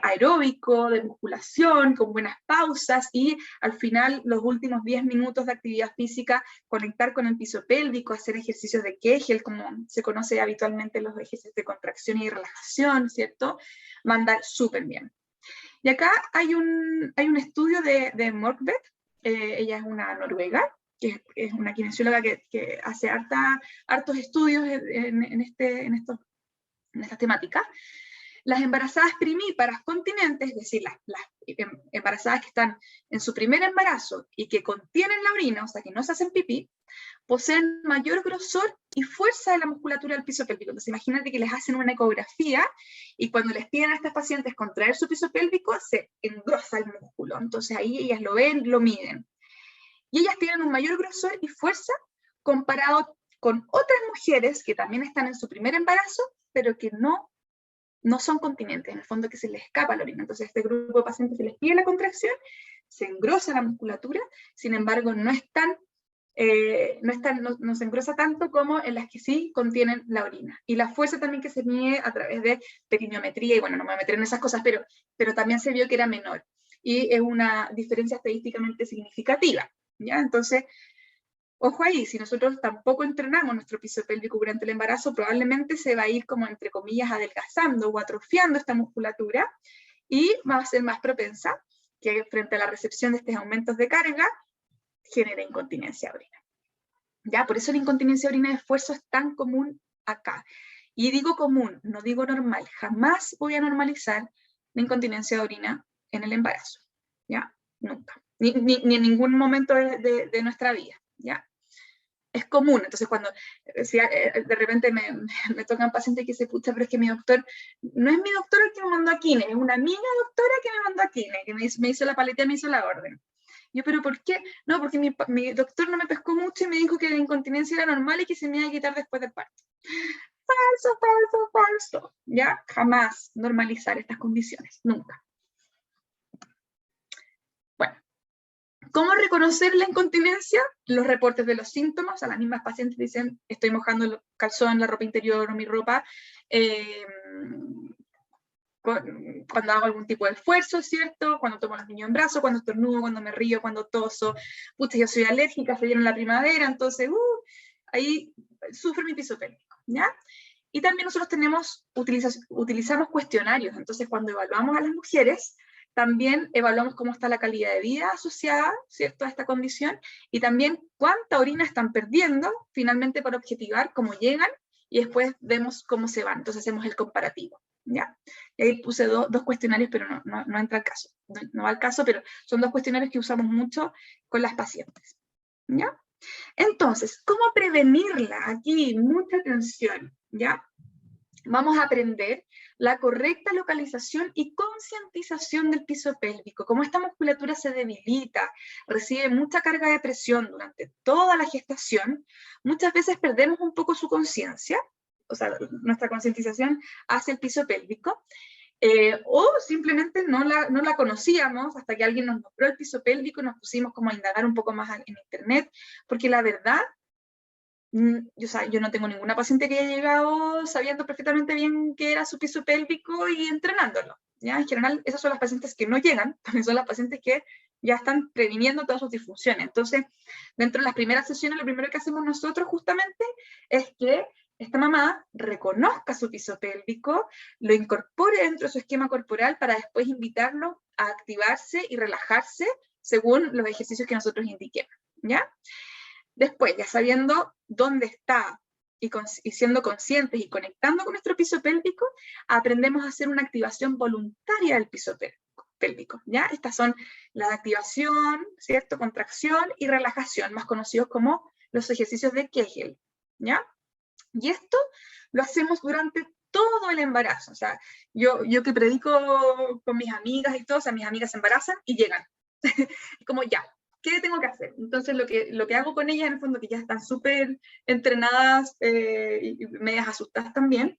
Speaker 1: aeróbico, de musculación, con buenas pausas, y al final los últimos 10 minutos de actividad física, conectar con el piso pélvico, hacer ejercicios de Kegel, como se conoce habitualmente los ejercicios de contracción y relajación, ¿cierto? Va a andar súper bien. Y acá hay un estudio de Morkvedt, ella es una noruega, que es una kinesióloga que hace hartos estudios en estas temáticas. Las embarazadas primíparas continentes, es decir, las embarazadas que están en su primer embarazo y que contienen la orina, o sea, que no se hacen pipí, poseen mayor grosor y fuerza de la musculatura del piso pélvico. Entonces imagínate que les hacen una ecografía y cuando les piden a estas pacientes contraer su piso pélvico, se engrosa el músculo. Entonces ahí ellas lo ven, lo miden. Y ellas tienen un mayor grosor y fuerza comparado con otras mujeres que también están en su primer embarazo, pero que no son continentes, en el fondo que se les escapa la orina. Entonces a este grupo de pacientes se les pide la contracción, se engrosa la musculatura, sin embargo no se engrosa tanto como en las que sí contienen la orina. Y la fuerza también que se mide a través de perineometría, y bueno, no me voy a meter en esas cosas, pero también se vio que era menor. Y es una diferencia estadísticamente significativa, ¿ya? Entonces, ojo ahí, si nosotros tampoco entrenamos nuestro piso pélvico durante el embarazo, probablemente se va a ir como, entre comillas, adelgazando o atrofiando esta musculatura y va a ser más propensa que frente a la recepción de estos aumentos de carga, genera incontinencia de orina. ¿Ya? Por eso la incontinencia de orina de esfuerzo es tan común acá. Y digo común, no digo normal. Jamás voy a normalizar la incontinencia de orina en el embarazo. ¿Ya? Nunca. Ni en ningún momento de nuestra vida. ¿Ya? Es común. Entonces cuando de repente me tocan pacientes que se pucha, pero es que mi doctor, no es mi doctor el que me mandó a Kine, es una amiga doctora que me mandó a Kine, que me hizo la paleta, me hizo la orden. Yo, ¿pero por qué? No, porque mi doctor no me pescó mucho y me dijo que la incontinencia era normal y que se me iba a quitar después del parto. Falso, falso, falso. ¿Ya? Jamás normalizar estas condiciones, nunca. Bueno, ¿cómo reconocer la incontinencia? Los reportes de los síntomas, a las mismas pacientes dicen, estoy mojando el calzón, la ropa interior o mi ropa, cuando hago algún tipo de esfuerzo, ¿cierto? Cuando tomo a los niños en brazos, cuando estornudo, cuando me río, cuando toso. Pucha, yo soy alérgica, se viene la primavera, entonces, ahí sufre mi piso pélvico, ¿ya? Y también nosotros utilizamos cuestionarios, entonces cuando evaluamos a las mujeres, también evaluamos cómo está la calidad de vida asociada, ¿cierto?, a esta condición, y también cuánta orina están perdiendo, finalmente para objetivar cómo llegan, y después vemos cómo se van, entonces hacemos el comparativo. ¿Ya? Y ahí puse dos cuestionarios, pero no entra al caso. No va al caso, pero son dos cuestionarios que usamos mucho con las pacientes. ¿Ya? Entonces, ¿cómo prevenirla? Aquí, mucha atención, ¿ya? Vamos a aprender la correcta localización y concientización del piso pélvico. Como esta musculatura se debilita, recibe mucha carga de presión durante toda la gestación, muchas veces perdemos un poco su conciencia, o sea, nuestra concientización hacia el piso pélvico, o simplemente no la conocíamos hasta que alguien nos mostró el piso pélvico y nos pusimos como a indagar un poco más en internet, porque la verdad, yo no tengo ninguna paciente que haya llegado sabiendo perfectamente bien qué era su piso pélvico y entrenándolo, ¿ya? En general, esas son las pacientes que no llegan, también son las pacientes que ya están previniendo todas sus disfunciones. Entonces, dentro de las primeras sesiones, lo primero que hacemos nosotros justamente es que esta mamá reconozca su piso pélvico, lo incorpore dentro de su esquema corporal para después invitarlo a activarse y relajarse según los ejercicios que nosotros indiquemos, ¿ya? Después, ya sabiendo dónde está y siendo conscientes y conectando con nuestro piso pélvico, aprendemos a hacer una activación voluntaria del piso pélvico, ¿ya? Estas son la activación, ¿cierto? Contracción y relajación, más conocidos como los ejercicios de Kegel, ¿ya? Y esto lo hacemos durante todo el embarazo. O sea, yo que predico con mis amigas y todo, o sea, mis amigas se embarazan y llegan. Como ya, ¿qué tengo que hacer? Entonces lo que hago con ellas, en el fondo, que ya están súper entrenadas y medias asustadas también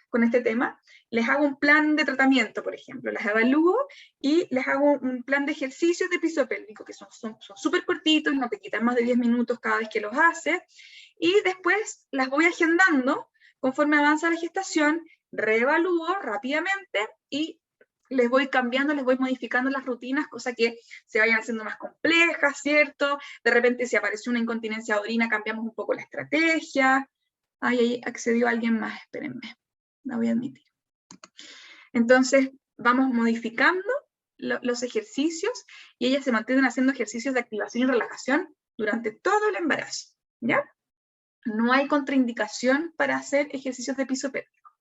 Speaker 1: con este tema, les hago un plan de tratamiento, por ejemplo, las evalúo y les hago un plan de ejercicios de piso pélvico, que son súper cortitos, no te quitan más de 10 minutos cada vez que los haces, y después las voy agendando conforme avanza la gestación, reevalúo rápidamente y les voy cambiando, les voy modificando las rutinas, cosa que se vayan haciendo más complejas, ¿cierto? De repente si apareció una incontinencia de orina, cambiamos un poco la estrategia. Ay, ahí accedió alguien más, espérenme, la voy a admitir. Entonces, vamos modificando los ejercicios y ellas se mantienen haciendo ejercicios de activación y relajación durante todo el embarazo, ¿ya? No hay contraindicación para hacer ejercicios de piso pélvico.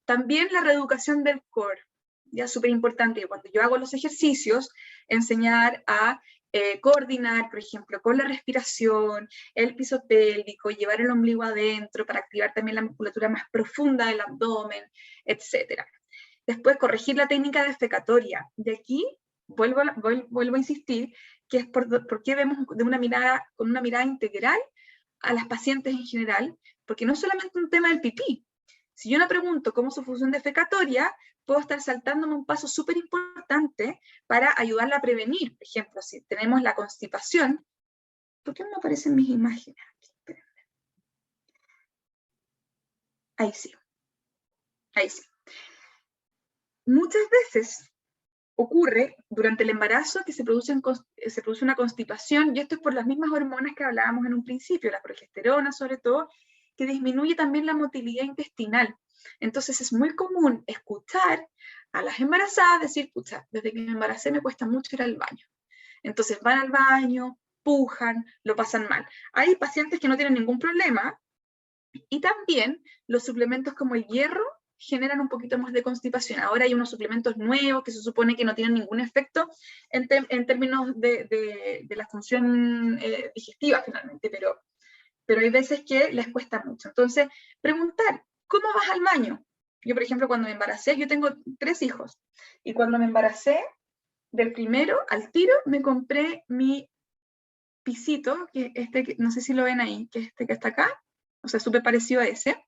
Speaker 1: También la reeducación del core, ya súper importante, cuando yo hago los ejercicios, enseñar a coordinar, por ejemplo, con la respiración, el piso pélvico, llevar el ombligo adentro para activar también la musculatura más profunda del abdomen, etc. Después, corregir la técnica defecatoria. De aquí, vuelvo a insistir, que es porque vemos con una mirada integral a las pacientes en general, porque no es solamente un tema del pipí. Si yo no pregunto cómo es su función defecatoria, puedo estar saltándome un paso súper importante para ayudarla a prevenir. Por ejemplo, si tenemos la constipación, ¿por qué no me aparecen mis imágenes aquí? Espérenme. Ahí sí. Ahí sí. Muchas veces ocurre durante el embarazo que se produce una constipación, y esto es por las mismas hormonas que hablábamos en un principio, la progesterona sobre todo, que disminuye también la motilidad intestinal. Entonces es muy común escuchar a las embarazadas decir, pucha, desde que me embaracé me cuesta mucho ir al baño. Entonces van al baño, pujan, lo pasan mal. Hay pacientes que no tienen ningún problema, y también los suplementos como el hierro generan un poquito más de constipación. Ahora hay unos suplementos nuevos que se supone que no tienen ningún efecto en términos de la función digestiva finalmente, pero hay veces que les cuesta mucho. Entonces, preguntar, ¿cómo vas al baño? Yo, por ejemplo, cuando me embaracé, yo tengo 3 hijos, y cuando me embaracé, del primero al tiro, me compré mi pisito, que no sé si lo ven ahí, que que está acá, o sea, súper parecido a ese,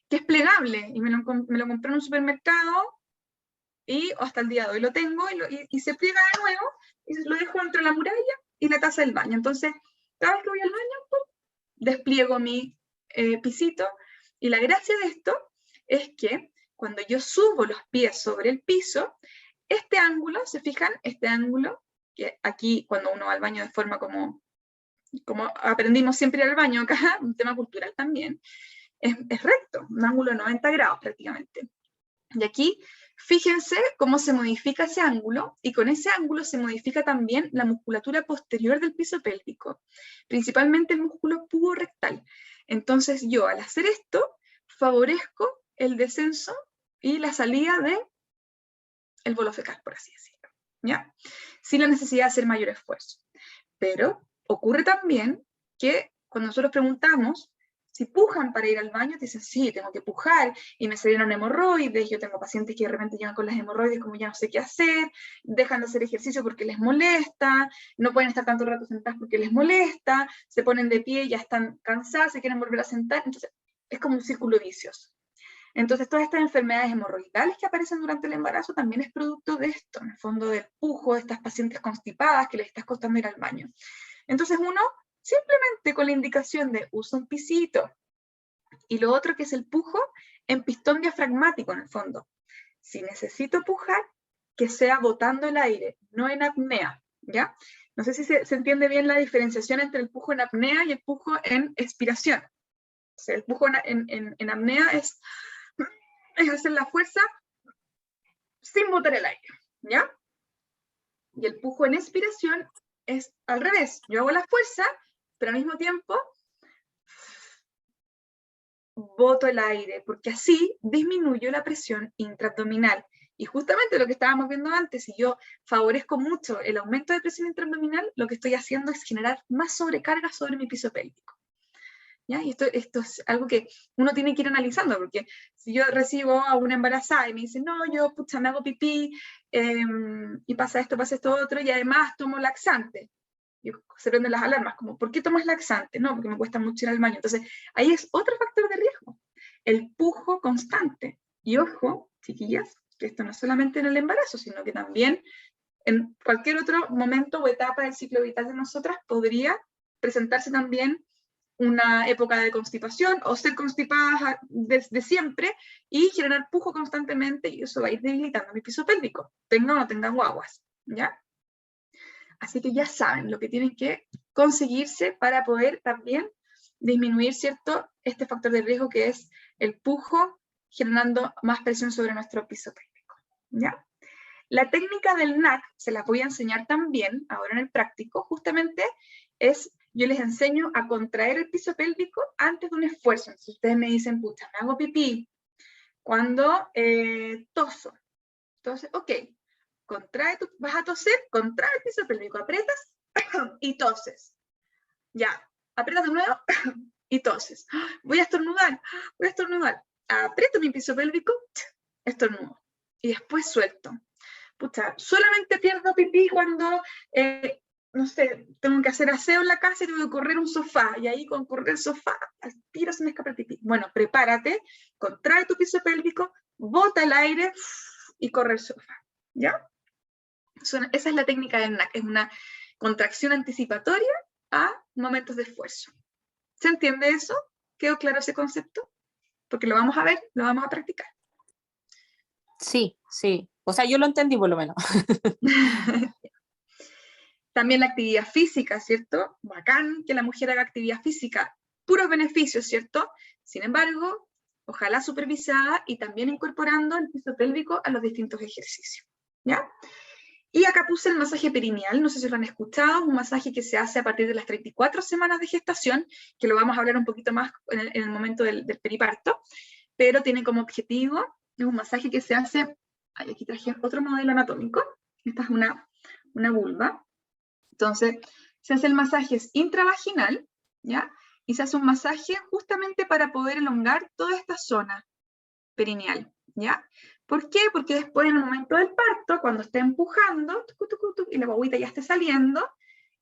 Speaker 1: que es plegable, y me lo compré en un supermercado, y hasta el día de hoy lo tengo, y se pliega de nuevo, y lo dejo entre la muralla y la taza del baño. Entonces, cada vez que voy al baño, ¡pum!, despliego mi pisito, y la gracia de esto es que cuando yo subo los pies sobre el piso, este ángulo, ¿se fijan? Este ángulo, que aquí cuando uno va al baño de forma como aprendimos siempre al baño acá, un tema cultural también, es recto, un ángulo de 90 grados prácticamente. Y aquí, fíjense cómo se modifica ese ángulo, y con ese ángulo se modifica también la musculatura posterior del piso pélvico, principalmente el músculo puborectal. Entonces yo, al hacer esto, favorezco el descenso y la salida del bolo fecal, por así decirlo, ¿ya? Sin la necesidad de hacer mayor esfuerzo. Pero ocurre también que cuando nosotros preguntamos si pujan para ir al baño, te dicen, sí, tengo que pujar, y me salieron hemorroides. Yo tengo pacientes que de repente llegan con las hemorroides como ya no sé qué hacer, dejan de hacer ejercicio porque les molesta, no pueden estar tanto rato sentadas porque les molesta, se ponen de pie, ya están cansadas, se quieren volver a sentar. Entonces es como un círculo vicioso. Entonces todas estas enfermedades hemorroidales que aparecen durante el embarazo también es producto de esto, en el fondo del pujo, de estas pacientes constipadas que les está costando ir al baño. Entonces uno, simplemente con la indicación de usa un pisito, y lo otro que es el pujo en pistón diafragmático en el fondo. Si necesito pujar, que sea botando el aire, no en apnea, ¿ya? No sé si se entiende bien la diferenciación entre el pujo en apnea y el pujo en expiración. O sea, el pujo en apnea es hacer la fuerza sin botar el aire, ¿ya? Y el pujo en expiración es al revés. Yo hago la fuerza, pero al mismo tiempo boto el aire, porque así disminuyo la presión intraabdominal. Y justamente lo que estábamos viendo antes, si yo favorezco mucho el aumento de presión intraabdominal, lo que estoy haciendo es generar más sobrecarga sobre mi piso pélvico. ¿ya? Y esto es algo que uno tiene que ir analizando, porque si yo recibo a una embarazada y me dice, no, yo, pucha, me hago pipí, y pasa esto, otro, y además tomo laxante. Y se prenden las alarmas, como, ¿por qué tomas laxante? No, porque me cuesta mucho ir al baño. Entonces, ahí es otro factor de riesgo, el pujo constante. Y ojo, chiquillas, que esto no es solamente en el embarazo, sino que también en cualquier otro momento o etapa del ciclo vital de nosotras podría presentarse también una época de constipación o ser constipadas desde siempre y generar pujo constantemente, y eso va a ir debilitando mi piso pélvico, tenga o no tenga guaguas, ¿ya? Así que ya saben lo que tienen que conseguirse para poder también disminuir, ¿cierto?, este factor de riesgo que es el pujo, generando más presión sobre nuestro piso pélvico, ¿ya? La técnica del NAC, se la voy a enseñar también ahora en el práctico, justamente es, yo les enseño a contraer el piso pélvico antes de un esfuerzo. Entonces ustedes me dicen, pucha, me hago pipí cuando toso. Entonces, ok, vas a toser, contrae el piso pélvico, aprietas y toses. Ya, aprietas de nuevo y toses. Voy a estornudar. Aprieto mi piso pélvico, estornudo. Y después suelto. Pucha, solamente pierdo pipí cuando, no sé, tengo que hacer aseo en la casa y tengo que correr un sofá, y ahí con correr el sofá, al tiro se me escapa el pipí. Bueno, prepárate, contrae tu piso pélvico, bota el aire y corre el sofá, ¿ya? Esa es la técnica del NAC, es una contracción anticipatoria a momentos de esfuerzo. ¿Se entiende eso? ¿Quedó claro ese concepto? Porque lo vamos a ver, lo vamos a practicar.
Speaker 2: Sí, sí. O sea, yo lo entendí por lo menos.
Speaker 1: También la actividad física, ¿cierto? Bacán que la mujer haga actividad física, puros beneficios, ¿cierto? Sin embargo, ojalá supervisada y también incorporando el piso pélvico a los distintos ejercicios, ¿ya? Y acá puse el masaje perineal, no sé si lo han escuchado, un masaje que se hace a partir de las 34 semanas de gestación, que lo vamos a hablar un poquito más en el momento del periparto, pero tiene como objetivo, es un masaje que se hace, aquí traje otro modelo anatómico, esta es una vulva. Entonces, se hace el masaje intravaginal, ¿ya? Y se hace un masaje justamente para poder elongar toda esta zona perineal, ¿ya? ¿Por qué? Porque después, en el momento del parto, cuando esté empujando, y la guaguita ya esté saliendo,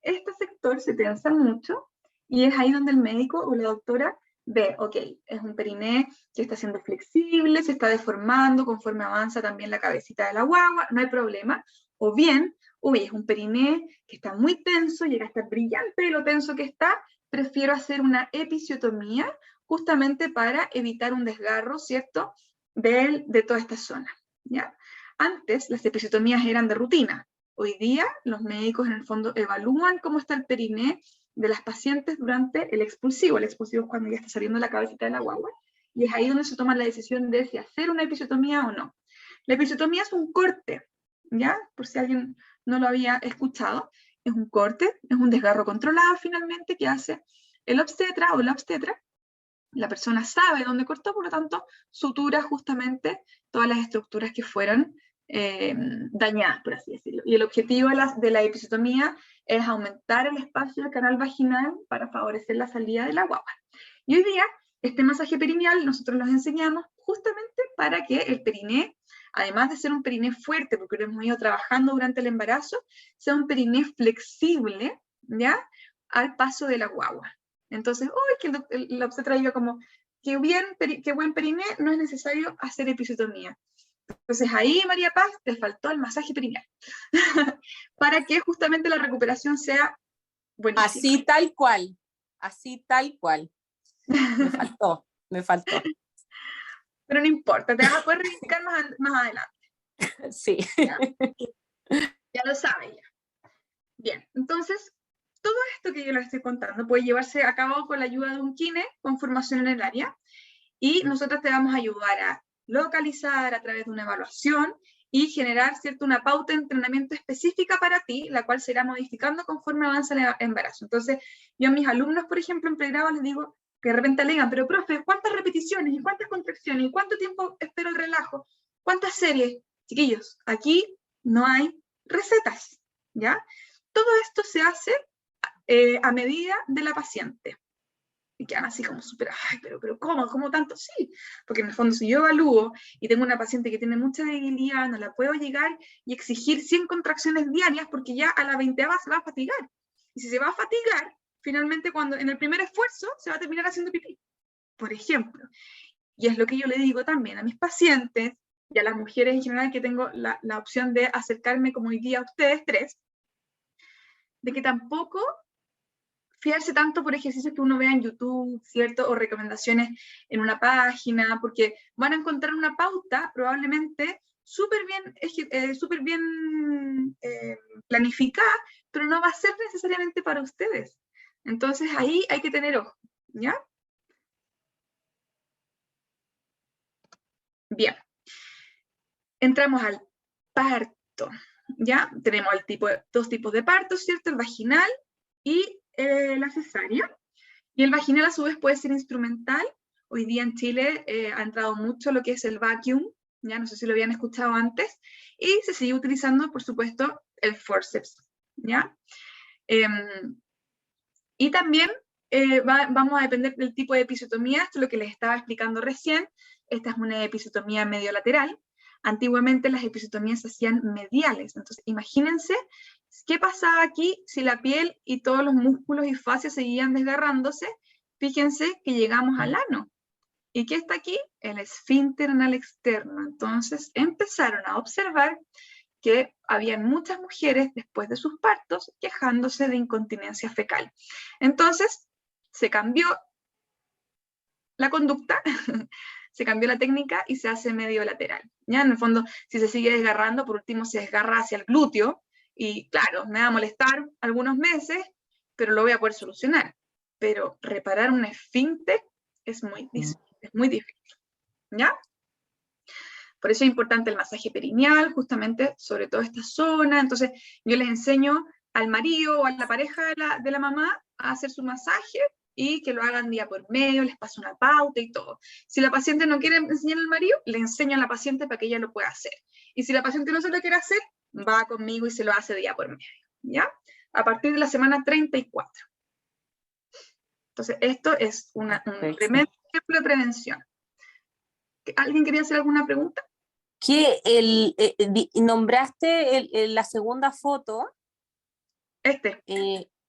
Speaker 1: este sector se tensa mucho, y es ahí donde el médico o la doctora ve, ok, es un periné que está siendo flexible, se está deformando conforme avanza también la cabecita de la guagua, no hay problema. O bien, uy, es un periné que está muy tenso, llega a estar brillante de lo tenso que está, prefiero hacer una episiotomía justamente para evitar un desgarro, ¿cierto?, de toda esta zona, ¿ya? Antes las episiotomías eran de rutina. Hoy día los médicos en el fondo evalúan cómo está el periné de las pacientes durante el expulsivo. El expulsivo es cuando ya está saliendo la cabecita de la guagua, y es ahí donde se toma la decisión de si hacer una episiotomía o no. La episiotomía es un corte, ¿ya? Por si alguien no lo había escuchado, es un corte, es un desgarro controlado finalmente que hace el obstetra o la obstetra. La persona sabe dónde cortó, por lo tanto, sutura justamente todas las estructuras que fueron dañadas, por así decirlo. Y el objetivo de la episiotomía es aumentar el espacio del canal vaginal para favorecer la salida de la guagua. Y hoy día, este masaje perineal nosotros los enseñamos justamente para que el periné, además de ser un periné fuerte, porque lo hemos ido trabajando durante el embarazo, sea un periné flexible, ¿ya?, al paso de la guagua. Entonces, que la obstetra diga como, qué buen periné, no es necesario hacer episiotomía. Entonces ahí, María Paz, te faltó el masaje perineal, para que justamente la recuperación sea buenísima.
Speaker 2: Así tal cual, así tal cual. Me faltó.
Speaker 1: Pero no importa, te vas a poder reivindicar más adelante.
Speaker 2: Sí.
Speaker 1: Ya lo sabes ya. Bien, entonces, todo esto que yo les estoy contando puede llevarse a cabo con la ayuda de un kine con formación en el área, y nosotros te vamos a ayudar a localizar a través de una evaluación y generar, ¿cierto?, una pauta de entrenamiento específica para ti, la cual se irá modificando conforme avanza el embarazo. Entonces, yo a mis alumnos, por ejemplo, en pregrado les digo que de repente alegan, pero profe, ¿cuántas repeticiones y cuántas contracciones y cuánto tiempo espero el relajo? ¿Cuántas series? Chiquillos, aquí no hay recetas, ¿ya? Todo esto se hace a medida de la paciente. y quedan así como súper, ay, pero ¿cómo tanto? Sí, porque en el fondo si yo evalúo y tengo una paciente que tiene mucha debilidad, no la puedo llegar y exigir 100 contracciones diarias porque ya a la 20ª se va a fatigar. Y si se va a fatigar, finalmente cuando en el primer esfuerzo se va a terminar haciendo pipí, por ejemplo. Y es lo que yo le digo también a mis pacientes y a las mujeres en general que tengo la opción de acercarme como hoy día a ustedes tres, de que tampoco fiarse tanto por ejercicios que uno vea en YouTube, ¿cierto? O recomendaciones en una página, porque van a encontrar una pauta probablemente súper bien planificada, pero no va a ser necesariamente para ustedes. Entonces ahí hay que tener ojo, ¿ya? Bien. Entramos al parto, ¿ya? Tenemos dos tipos de partos, ¿cierto? El vaginal y la cesárea. Y el vaginal a su vez puede ser instrumental. Hoy día en Chile ha entrado mucho lo que es el vacuum, ya no sé si lo habían escuchado antes, y se sigue utilizando, por supuesto, el forceps, ¿ya? Y también vamos a depender del tipo de episiotomía, esto es lo que les estaba explicando recién. Esta es una episiotomía mediolateral. Antiguamente las episiotomías se hacían mediales, entonces imagínense qué pasaba aquí si la piel y todos los músculos y fascias seguían desgarrándose. Fíjense que llegamos al ano. ¿Y qué está aquí? El esfínter anal externo. Entonces empezaron a observar que habían muchas mujeres después de sus partos quejándose de incontinencia fecal. Entonces se cambió la conducta, se cambió la técnica y se hace medio lateral. ¿Ya? En el fondo, si se sigue desgarrando, por último se desgarra hacia el glúteo, y claro, me va a molestar algunos meses, pero lo voy a poder solucionar. Pero reparar un esfínter es muy difícil. ¿Ya? Por eso es importante el masaje perineal, justamente sobre todo esta zona. Entonces, yo les enseño al marido o a la pareja de la mamá a hacer su masaje y que lo hagan día por medio, les paso una pauta y todo. Si la paciente no quiere enseñar al marido, le enseño a la paciente para que ella lo pueda hacer. Y si la paciente no se lo quiere hacer, va conmigo y se lo hace día por medio, ¿ya? A partir de la semana 34. Entonces, esto es un tremendo ejemplo de prevención. ¿Alguien quería hacer alguna pregunta?
Speaker 2: Que nombraste la segunda foto. ¿Ese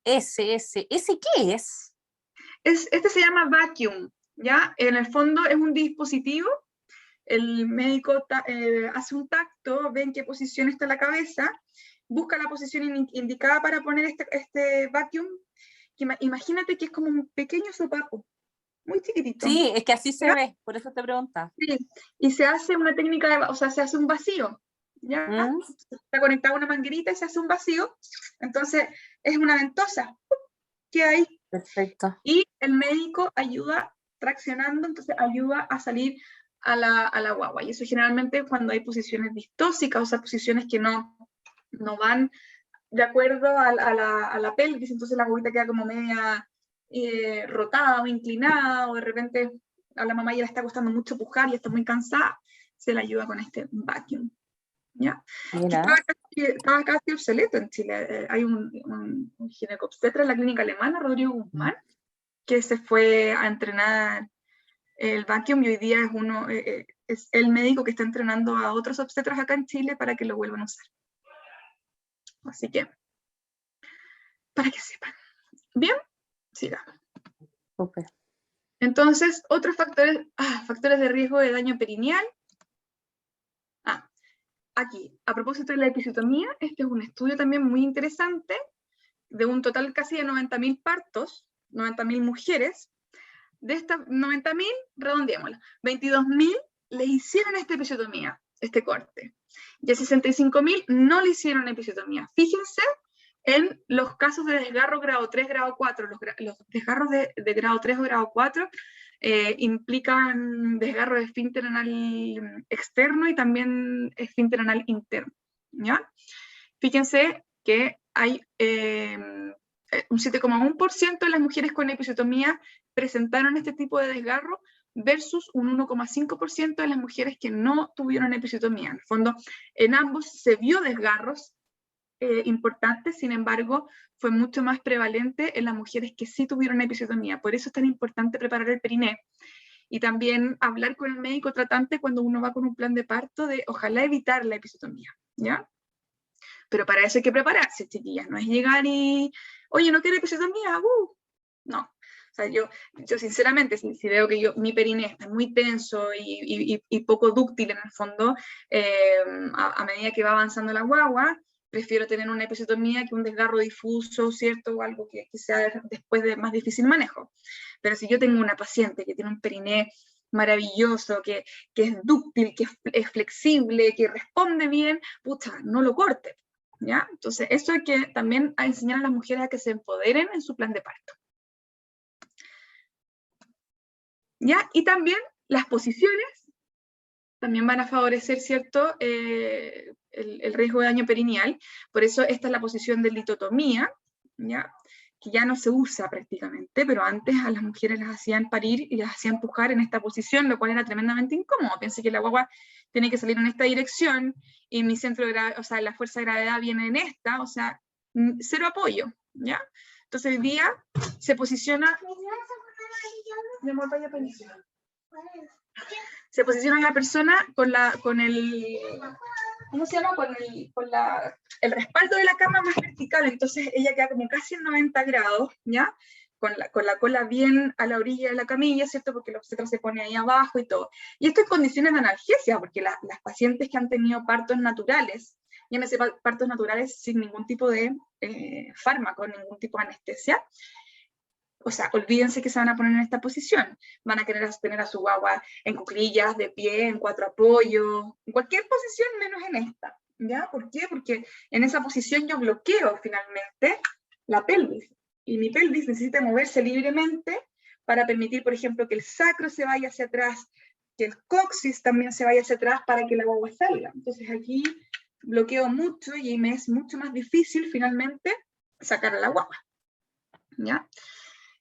Speaker 2: qué es?
Speaker 1: Este se llama vacuum, ¿ya? En el fondo es un dispositivo, el médico hace un tacto, ve en qué posición está la cabeza, busca la posición indicada para poner este vacuum, que imagínate que es como un pequeño sopapo, muy chiquitito.
Speaker 2: Sí, es que así se ve, por eso te preguntaba.
Speaker 1: Sí, y se hace una técnica, o sea, se hace un vacío, ¿ya? Está conectada a una manguerita y se hace un vacío, entonces es una ventosa que hay.
Speaker 2: Perfecto.
Speaker 1: Y el médico ayuda traccionando, entonces ayuda a salir a la guagua. Y eso generalmente cuando hay posiciones distóxicas, o sea, posiciones que no van de acuerdo a la pelvis, entonces la guaguita queda como media rotada o inclinada, o de repente a la mamá ya le está costando mucho pujar y está muy cansada, se le ayuda con este vacuum. ¿Ya? Estaba casi obsoleto en Chile. Hay un ginecobstetra en la clínica alemana, Rodrigo Guzmán, que se fue a entrenar el vacuum y hoy día es el médico que está entrenando a otros obstetras acá en Chile para que lo vuelvan a usar. Así que, para que sepan. Bien, sigamos.
Speaker 2: Okay.
Speaker 1: Entonces, otros factores de riesgo de daño perineal. Aquí, a propósito de la episiotomía, este es un estudio también muy interesante de un total casi de 90.000 partos, 90.000 mujeres. De estas 90.000, redondeémoslo, 22.000 le hicieron esta episiotomía, este corte. Y a 65.000 no le hicieron episiotomía. Fíjense en los casos de desgarro grado 3, grado 4. Los desgarros de grado 3 o grado 4 implican desgarro de esfínter anal externo y también esfínter anal interno, ¿ya? Fíjense que hay un 7,1% de las mujeres con episiotomía presentaron este tipo de desgarro versus un 1,5% de las mujeres que no tuvieron episiotomía. En el fondo, en ambos se vio desgarros, importante, sin embargo, fue mucho más prevalente en las mujeres que sí tuvieron episiotomía. Por eso es tan importante preparar el periné. Y también hablar con el médico tratante cuando uno va con un plan de parto de ojalá evitar la episiotomía, ¿ya? Pero para eso hay que prepararse, chiquillas. No es llegar y, oye, ¿no quiero episiotomía? No. O sea, yo sinceramente, si veo que mi periné está muy tenso y poco dúctil en el fondo, a medida que va avanzando la guagua, prefiero tener una episiotomía que un desgarro difuso, ¿cierto? O algo que sea después de más difícil manejo. Pero si yo tengo una paciente que tiene un periné maravilloso, que es dúctil, que es flexible, que responde bien, pucha, no lo corte, ¿ya? Entonces, eso hay que también enseñar a las mujeres a que se empoderen en su plan de parto. ¿Ya? Y también las posiciones también van a favorecer, ¿cierto?, el riesgo de daño perineal. Por eso esta es la posición de litotomía, ¿ya?, que ya no se usa prácticamente, pero antes a las mujeres las hacían parir y las hacían pujar en esta posición, lo cual era tremendamente incómodo. Pensé que la guagua tiene que salir en esta dirección y mi centro de gravedad, o sea, la fuerza de gravedad viene en esta, o sea, cero apoyo, ¿ya? Entonces hoy día se posiciona... Se posiciona la persona con el, ¿cómo se llama? El respaldo de la cama más vertical, entonces ella queda como casi en 90 grados, ¿ya? Con la cola bien a la orilla de la camilla, ¿cierto? Porque el obstetra se pone ahí abajo y todo. Y esto en condiciones de analgesia, porque las pacientes que han tenido partos naturales, llámese partos naturales sin ningún tipo de fármaco, ningún tipo de anestesia, o sea, olvídense que se van a poner en esta posición. Van a querer tener a su guagua en cuclillas, de pie, en 4 apoyos, en cualquier posición menos en esta. ¿Ya? ¿Por qué? Porque en esa posición yo bloqueo finalmente la pelvis. Y mi pelvis necesita moverse libremente para permitir, por ejemplo, que el sacro se vaya hacia atrás, que el coxis también se vaya hacia atrás para que la guagua salga. Entonces aquí bloqueo mucho y me es mucho más difícil finalmente sacar a la guagua. ¿Ya?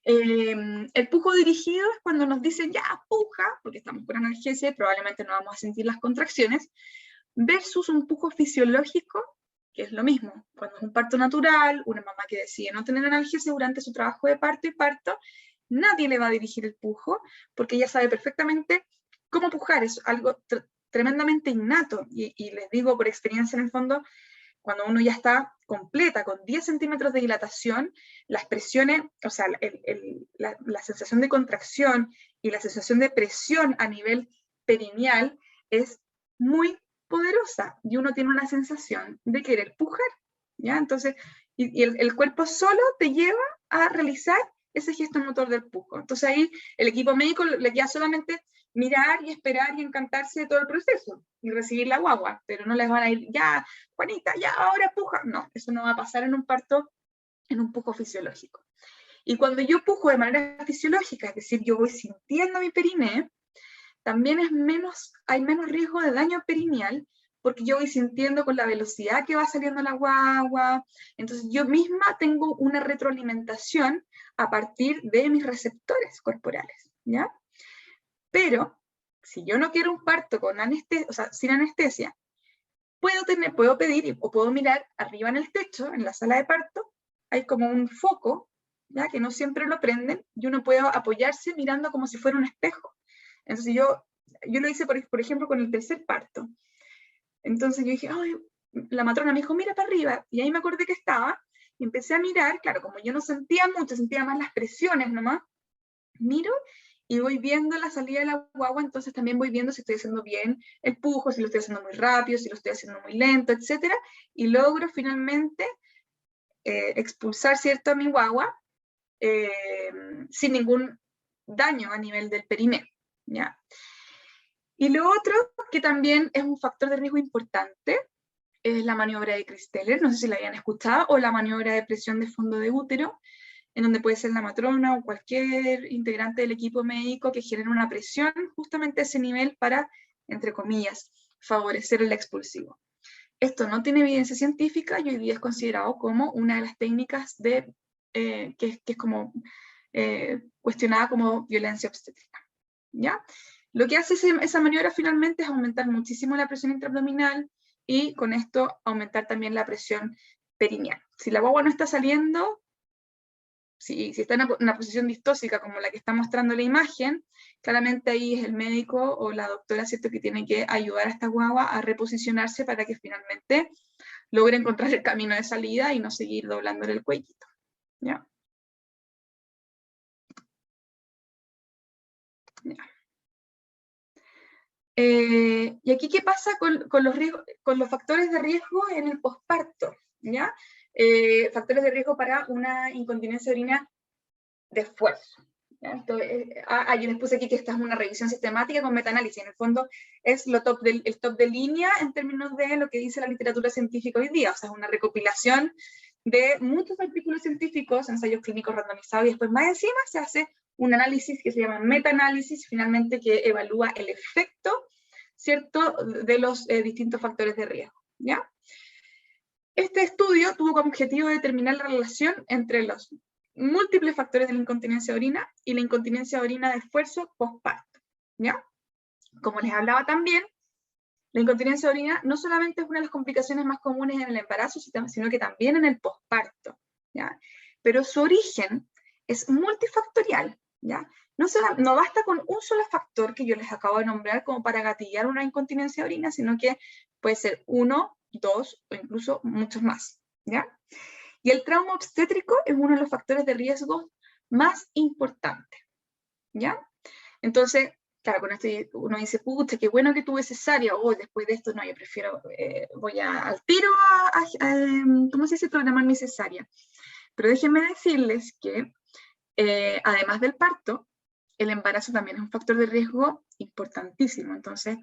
Speaker 1: El pujo dirigido es cuando nos dicen ya, puja, porque estamos con analgesia y probablemente no vamos a sentir las contracciones, versus un pujo fisiológico, que es lo mismo. Cuando es un parto natural, una mamá que decide no tener analgesia durante su trabajo de parto y parto, nadie le va a dirigir el pujo, porque ella sabe perfectamente cómo pujar, es algo tremendamente innato, y les digo por experiencia en el fondo, cuando uno ya está completa, con 10 centímetros de dilatación, las presiones, o sea, la sensación de contracción y la sensación de presión a nivel perineal es muy poderosa, y uno tiene una sensación de querer pujar, ¿ya? Entonces, y el cuerpo solo te lleva a realizar ese gesto motor del pujo. Entonces ahí el equipo médico le queda solamente mirar y esperar y encantarse de todo el proceso y recibir la guagua, pero no les van a ir, ya, Juanita, ya, ahora puja. No, eso no va a pasar en un parto, en un pujo fisiológico. Y cuando yo pujo de manera fisiológica, es decir, yo voy sintiendo mi periné, también hay menos riesgo de daño perineal, porque yo voy sintiendo con la velocidad que va saliendo la guagua, entonces yo misma tengo una retroalimentación a partir de mis receptores corporales, ¿ya? Pero, si yo no quiero un parto con anestesia, o sea, sin anestesia, puedo pedir o puedo mirar arriba en el techo, en la sala de parto, hay como un foco, ¿ya? Que no siempre lo prenden, y uno puede apoyarse mirando como si fuera un espejo. Entonces yo lo hice, por ejemplo, con el tercer parto. Entonces yo dije, ay, la matrona me dijo, mira para arriba, y ahí me acordé que estaba, y empecé a mirar, claro, como yo no sentía mucho, sentía más las presiones nomás, miro y voy viendo la salida de la guagua, entonces también voy viendo si estoy haciendo bien el pujo, si lo estoy haciendo muy rápido, si lo estoy haciendo muy lento, etc. Y logro finalmente expulsar, ¿cierto?, a mi guagua sin ningún daño a nivel del periné, ¿ya? Y lo otro, que también es un factor de riesgo importante, es la maniobra de Christeller, no sé si la habían escuchado, o la maniobra de presión de fondo de útero, en donde puede ser la matrona o cualquier integrante del equipo médico que genere una presión justamente a ese nivel para, entre comillas, favorecer el expulsivo. Esto no tiene evidencia científica y hoy día es considerado como una de las técnicas que es como cuestionada como violencia obstétrica, ¿ya? Lo que hace esa maniobra finalmente es aumentar muchísimo la presión intraabdominal y con esto aumentar también la presión perineal. Si la guagua no está saliendo, si está en una posición distóxica como la que está mostrando la imagen, claramente ahí es el médico o la doctora, ¿cierto?, que tiene que ayudar a esta guagua a reposicionarse para que finalmente logre encontrar el camino de salida y no seguir doblándole el cuellito, ¿ya? Ya. Y aquí, ¿qué pasa con los factores de riesgo en el posparto? ¿Ya? Factores de riesgo para una incontinencia de orina de esfuerzo. Entonces, yo les puse aquí que esta es una revisión sistemática con metaanálisis. En el fondo es el top de línea en términos de lo que dice la literatura científica hoy día. O sea, es una recopilación de muchos artículos científicos, ensayos clínicos randomizados, y después más encima se hace un análisis que se llama metaanálisis, finalmente, que evalúa el efecto, ¿cierto?, de los distintos factores de riesgo, ¿ya? Este estudio tuvo como objetivo determinar la relación entre los múltiples factores de la incontinencia de orina y la incontinencia de orina de esfuerzo postparto, ¿ya? Como les hablaba también, la incontinencia de orina no solamente es una de las complicaciones más comunes en el embarazo, sino que también en el posparto, ¿ya? Pero su origen es multifactorial, ¿ya? No basta con un solo factor que yo les acabo de nombrar como para gatillar una incontinencia de orina, sino que puede ser 1, 2 o incluso muchos más, ¿ya? Y el trauma obstétrico es uno de los factores de riesgo más importantes, ¿ya? Entonces, claro, con esto uno dice, pucha, qué bueno que tuve cesárea, o después de esto, no, yo prefiero, voy al tiro ¿cómo se dice?, programar mi cesárea. Pero déjenme decirles que, además del parto, el embarazo también es un factor de riesgo importantísimo. Entonces,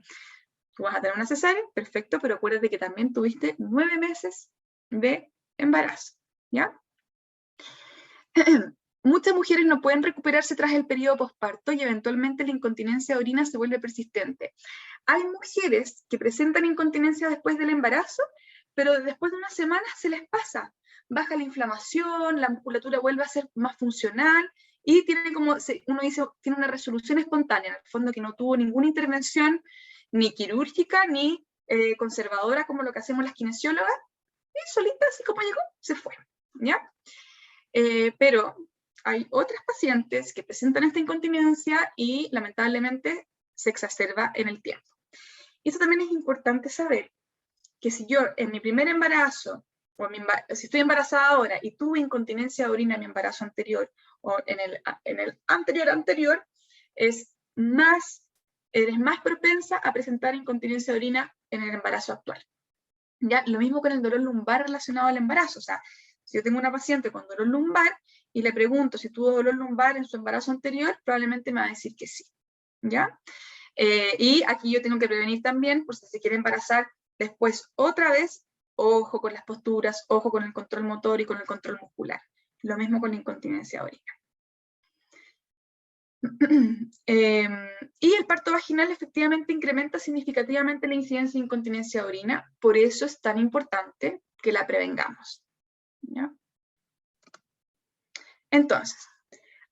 Speaker 1: tú vas a tener una cesárea, perfecto, pero acuérdate que también tuviste 9 meses de embarazo, ¿ya? Muchas mujeres no pueden recuperarse tras el periodo posparto y eventualmente la incontinencia de orina se vuelve persistente. Hay mujeres que presentan incontinencia después del embarazo, pero después de unas semanas se les pasa. Baja la inflamación, la musculatura vuelve a ser más funcional y tiene como, uno dice, tiene una resolución espontánea, en el fondo que no tuvo ninguna intervención ni quirúrgica ni conservadora como lo que hacemos las kinesiólogas, y solita, así como llegó, se fue, ¿ya? Pero hay otras pacientes que presentan esta incontinencia y lamentablemente se exacerba en el tiempo. Y eso también es importante saber, que si yo en mi primer embarazo, o si estoy embarazada ahora y tuve incontinencia de orina en mi embarazo anterior, o en el anterior, eres más propensa a presentar incontinencia de orina en el embarazo actual. ¿Ya? Lo mismo con el dolor lumbar relacionado al embarazo. O sea, si yo tengo una paciente con dolor lumbar y le pregunto si tuvo dolor lumbar en su embarazo anterior, probablemente me va a decir que sí, ¿ya? Y aquí yo tengo que prevenir también, por si se quiere embarazar después otra vez, ojo con las posturas, ojo con el control motor y con el control muscular. Lo mismo con la incontinencia de orina. Y el parto vaginal efectivamente incrementa significativamente la incidencia de incontinencia de orina, por eso es tan importante que la prevengamos, ¿ya? Entonces,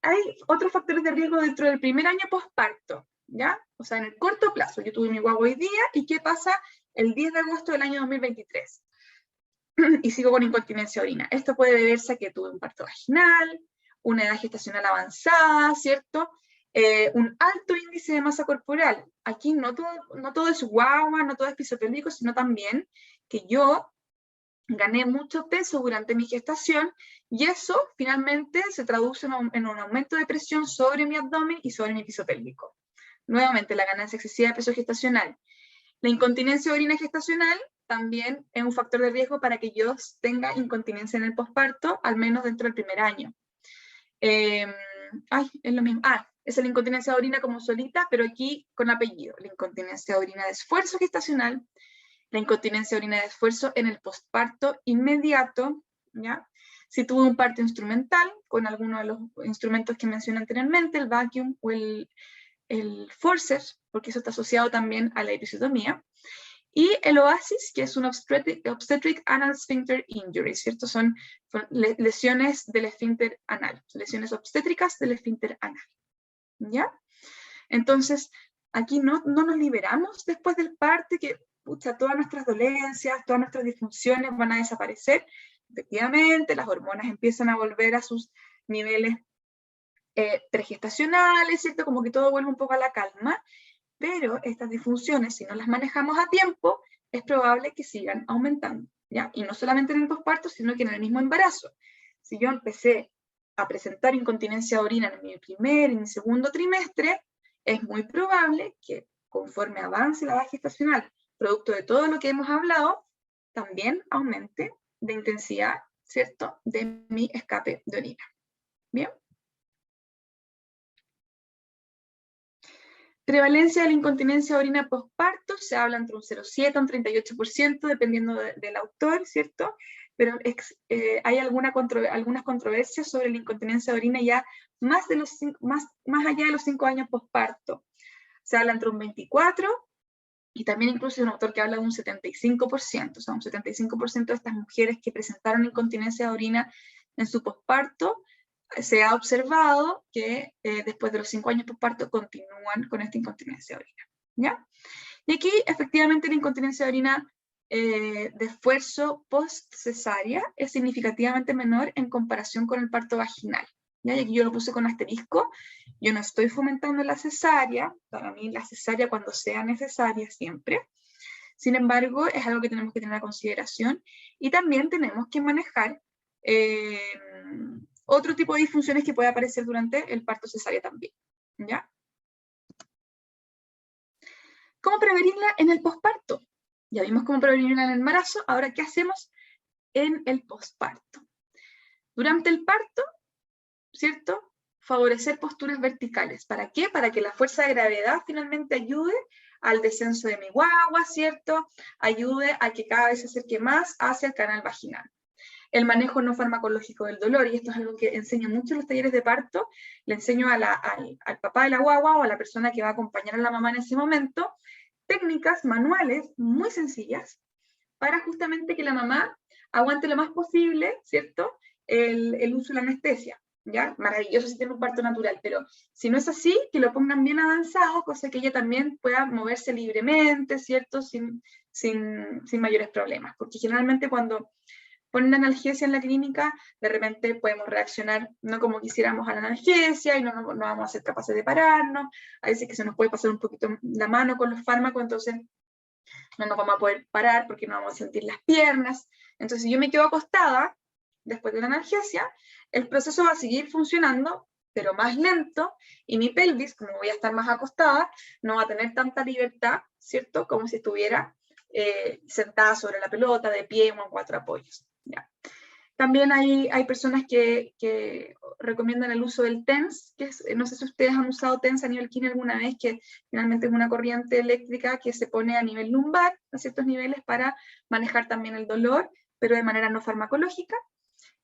Speaker 1: hay otros factores de riesgo dentro del primer año posparto, ¿ya? O sea, en el corto plazo. Yo tuve mi guagua hoy día, ¿y qué pasa el 10 de agosto del año 2023? Y sigo con incontinencia de orina. Esto puede deberse a que tuve un parto vaginal, una edad gestacional avanzada, ¿cierto? Un alto índice de masa corporal. Aquí no todo es guagua, no todo es piso pélvico, sino también que yo gané mucho peso durante mi gestación y eso finalmente se traduce en un aumento de presión sobre mi abdomen y sobre mi piso pélvico. Nuevamente, la ganancia excesiva de peso gestacional. La incontinencia de orina gestacional también es un factor de riesgo para que yo tenga incontinencia en el posparto, al menos dentro del primer año. Es lo mismo. Es la incontinencia de orina como solita, pero aquí con apellido. La incontinencia de orina de esfuerzo gestacional, la incontinencia de orina de esfuerzo en el posparto inmediato, ¿ya? Si tuve un parto instrumental, con alguno de los instrumentos que mencioné anteriormente, el vacuum o el forceps, porque eso está asociado también a la episiotomía, y el OASIS, que es un Obstetric Anal Sphincter Injury, ¿cierto? Son lesiones del esfínter anal, lesiones obstétricas del esfínter anal, ¿ya? Entonces, aquí no nos liberamos después del parto, que pucha, todas nuestras dolencias, todas nuestras disfunciones van a desaparecer, efectivamente, las hormonas empiezan a volver a sus niveles pregestacionales, ¿cierto? Como que todo vuelve un poco a la calma, pero estas disfunciones, si no las manejamos a tiempo, es probable que sigan aumentando, ¿ya? Y no solamente en el posparto, sino que en el mismo embarazo. Si yo empecé a presentar incontinencia de orina en mi primer y mi segundo trimestre, es muy probable que conforme avance la edad gestacional, producto de todo lo que hemos hablado, también aumente de intensidad, ¿cierto?, de mi escape de orina. ¿Bien? Prevalencia de la incontinencia de orina posparto, se habla entre un 0,7 a un 38%, dependiendo del autor, ¿cierto? Pero hay algunas controversias sobre la incontinencia de orina ya más allá de los 5 años posparto. Se habla entre un 24%, y también incluso hay un autor que habla de un 75%, o sea, un 75% de estas mujeres que presentaron incontinencia de orina en su posparto, se ha observado que después de los 5 años posparto continúan con esta incontinencia de orina, ¿ya? Y aquí, efectivamente, la incontinencia de orina de esfuerzo post-cesárea es significativamente menor en comparación con el parto vaginal, ¿ya? Y aquí yo lo puse con asterisco. Yo no estoy fomentando la cesárea, para mí la cesárea cuando sea necesaria siempre. Sin embargo, es algo que tenemos que tener a consideración, y también tenemos que manejar otro tipo de disfunciones que puede aparecer durante el parto cesárea también, ¿ya? ¿Cómo prevenirla en el posparto? Ya vimos cómo prevenirla en el embarazo, ahora ¿qué hacemos en el posparto? Durante el parto, ¿cierto?, favorecer posturas verticales. ¿Para qué? Para que la fuerza de gravedad finalmente ayude al descenso de mi guagua, ¿cierto? Ayude a que cada vez se acerque más hacia el canal vaginal. El manejo no farmacológico del dolor, y esto es algo que enseño mucho en los talleres de parto, le enseño al papá de la guagua o a la persona que va a acompañar a la mamá en ese momento, técnicas manuales muy sencillas para justamente que la mamá aguante lo más posible, ¿cierto?, el uso de la anestesia, ¿ya? Maravilloso si tiene un parto natural, pero si no es así, que lo pongan bien avanzado, cosa que ella también pueda moverse libremente, ¿cierto?, sin mayores problemas, porque generalmente cuando ponen analgesia en la clínica, de repente podemos reaccionar no como quisiéramos a la analgesia y no vamos a ser capaces de pararnos, a veces que se nos puede pasar un poquito la mano con los fármacos, entonces no nos vamos a poder parar porque no vamos a sentir las piernas. Entonces, si yo me quedo acostada después de la analgesia, el proceso va a seguir funcionando, pero más lento, y mi pelvis, como voy a estar más acostada, no va a tener tanta libertad, ¿cierto?, como si estuviera sentada sobre la pelota, de pie o en 4 apoyos. ¿Ya? También hay personas que recomiendan el uso del TENS, que es, no sé si ustedes han usado TENS a nivel Kine alguna vez, que finalmente es una corriente eléctrica que se pone a nivel lumbar, a ciertos niveles, para manejar también el dolor, pero de manera no farmacológica.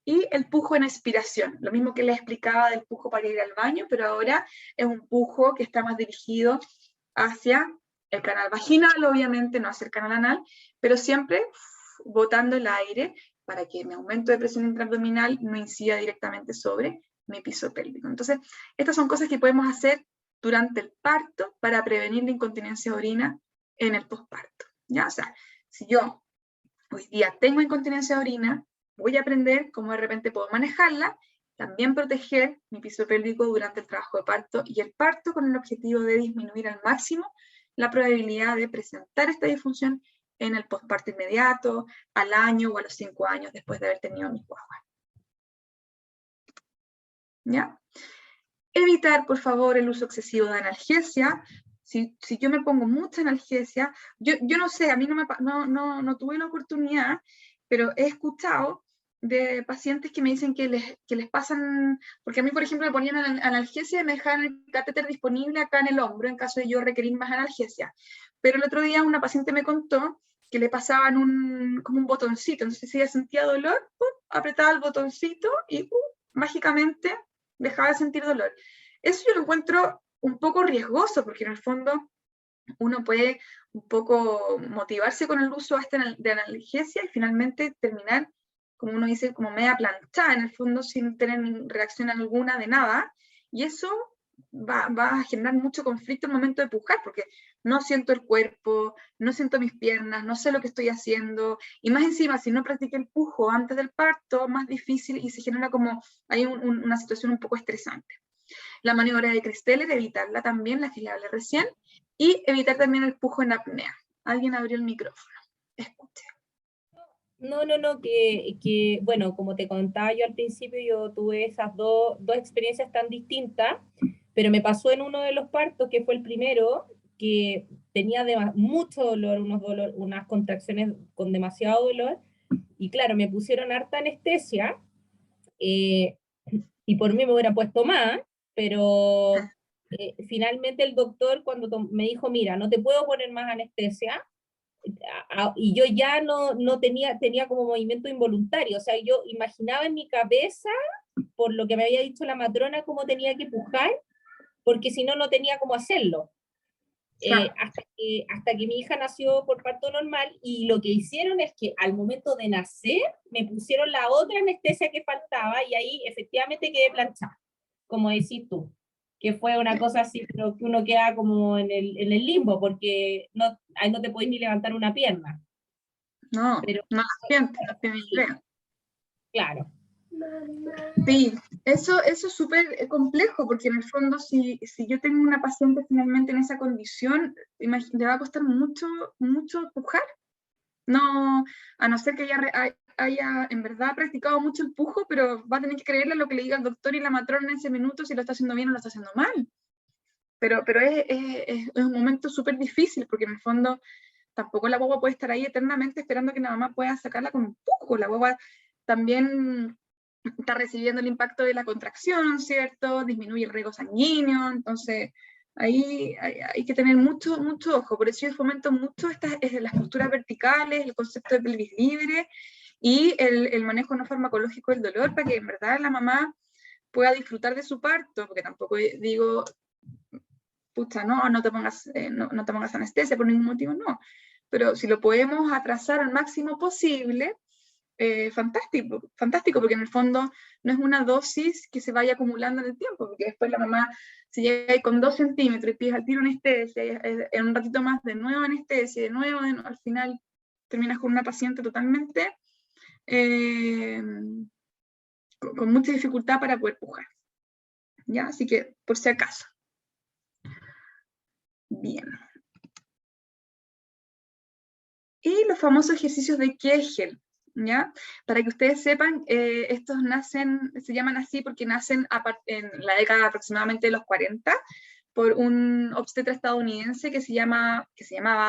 Speaker 1: Y el pujo en expiración, lo mismo que les explicaba del pujo para ir al baño, pero ahora es un pujo que está más dirigido hacia el canal vaginal, obviamente, no hacia el canal anal, pero siempre botando el aire para que mi aumento de presión intraabdominal no incida directamente sobre mi piso pélvico. Entonces, estas son cosas que podemos hacer durante el parto para prevenir la incontinencia de orina en el posparto. ¿Ya? O sea, si yo hoy día tengo incontinencia de orina, voy a aprender cómo de repente puedo manejarla, también proteger mi piso pélvico durante el trabajo de parto y el parto, con el objetivo de disminuir al máximo la probabilidad de presentar esta disfunción en el posparto inmediato, al año o a los 5 años después de haber tenido mi guagua. ¿Ya? Evitar, por favor, el uso excesivo de analgesia. Si yo me pongo mucha analgesia, yo no sé, a mí no tuve la oportunidad, pero he escuchado de pacientes que me dicen que les pasan, porque a mí, por ejemplo, me ponían analgesia y me dejaban el catéter disponible acá en el hombro en caso de yo requerir más analgesia. Pero el otro día una paciente me contó que le pasaban como un botoncito, entonces si ella sentía dolor, apretaba el botoncito y mágicamente dejaba de sentir dolor. Eso yo lo encuentro un poco riesgoso, porque en el fondo uno puede un poco motivarse con el uso de analgesia y finalmente terminar, como uno dice, como media planchada, en el fondo sin tener reacción alguna de nada, y eso va a generar mucho conflicto en el momento de pujar, porque no siento el cuerpo, no siento mis piernas, no sé lo que estoy haciendo, y más encima, si no practiqué el pujo antes del parto, más difícil y se genera como, hay una situación un poco estresante. La maniobra de Christeller, evitarla también, la que le hablé recién, y evitar también el pujo en apnea. Alguien abrió el micrófono. Escuche.
Speaker 3: No, que, bueno, como te contaba yo al principio, yo tuve esas dos experiencias tan distintas, pero me pasó en uno de los partos, que fue el primero, que tenía mucho dolor, unas contracciones con demasiado dolor, y claro, me pusieron harta anestesia, y por mí me hubiera puesto más, pero finalmente el doctor cuando me dijo, mira, no te puedo poner más anestesia, y yo ya no tenía como movimiento involuntario, o sea, yo imaginaba en mi cabeza, por lo que me había dicho la matrona, cómo tenía que pujar, porque si no, no tenía cómo hacerlo. Hasta que mi hija nació por parto normal, y lo que hicieron es que al momento de nacer me pusieron la otra anestesia que faltaba, y ahí efectivamente quedé planchada, como decís tú, que fue una cosa así, pero que uno queda como en el limbo, porque ahí no te podés ni levantar una pierna.
Speaker 1: No,
Speaker 3: Pero,
Speaker 1: no la siento, no tiene idea.
Speaker 3: claro.
Speaker 1: Sí, eso es súper complejo, porque en el fondo si yo tengo una paciente finalmente en esa condición, le va a costar mucho pujar. No, a no ser que haya en verdad practicado mucho el pujo, pero va a tener que creerle lo que le diga el doctor y la matrona en ese minuto, si lo está haciendo bien o lo está haciendo mal. Pero es un momento súper difícil, porque en el fondo tampoco la guagua puede estar ahí eternamente esperando que la mamá pueda sacarla con un pujo. La guagua también está recibiendo el impacto de la contracción, ¿cierto? Disminuye el riego sanguíneo, entonces ahí hay que tener mucho ojo. Por eso yo fomento mucho las posturas verticales, el concepto de pelvis libre y el manejo no farmacológico del dolor, para que en verdad la mamá pueda disfrutar de su parto, porque tampoco digo, pucha, no te pongas anestesia por ningún motivo, no. Pero si lo podemos atrasar al máximo posible, fantástico, porque en el fondo no es una dosis que se vaya acumulando en el tiempo, porque después la mamá, si llega ahí con 2 centímetros y pides al tiro anestesia, en un ratito más de nuevo anestesia, de nuevo, al final terminas con una paciente totalmente con mucha dificultad para poder pujar. ¿Ya? Así que, por si acaso. Bien. Y los famosos ejercicios de Kegel, ¿ya? Para que ustedes sepan, estos se llaman así porque nacen en la década aproximadamente de los 40 por un obstetra estadounidense que se llamaba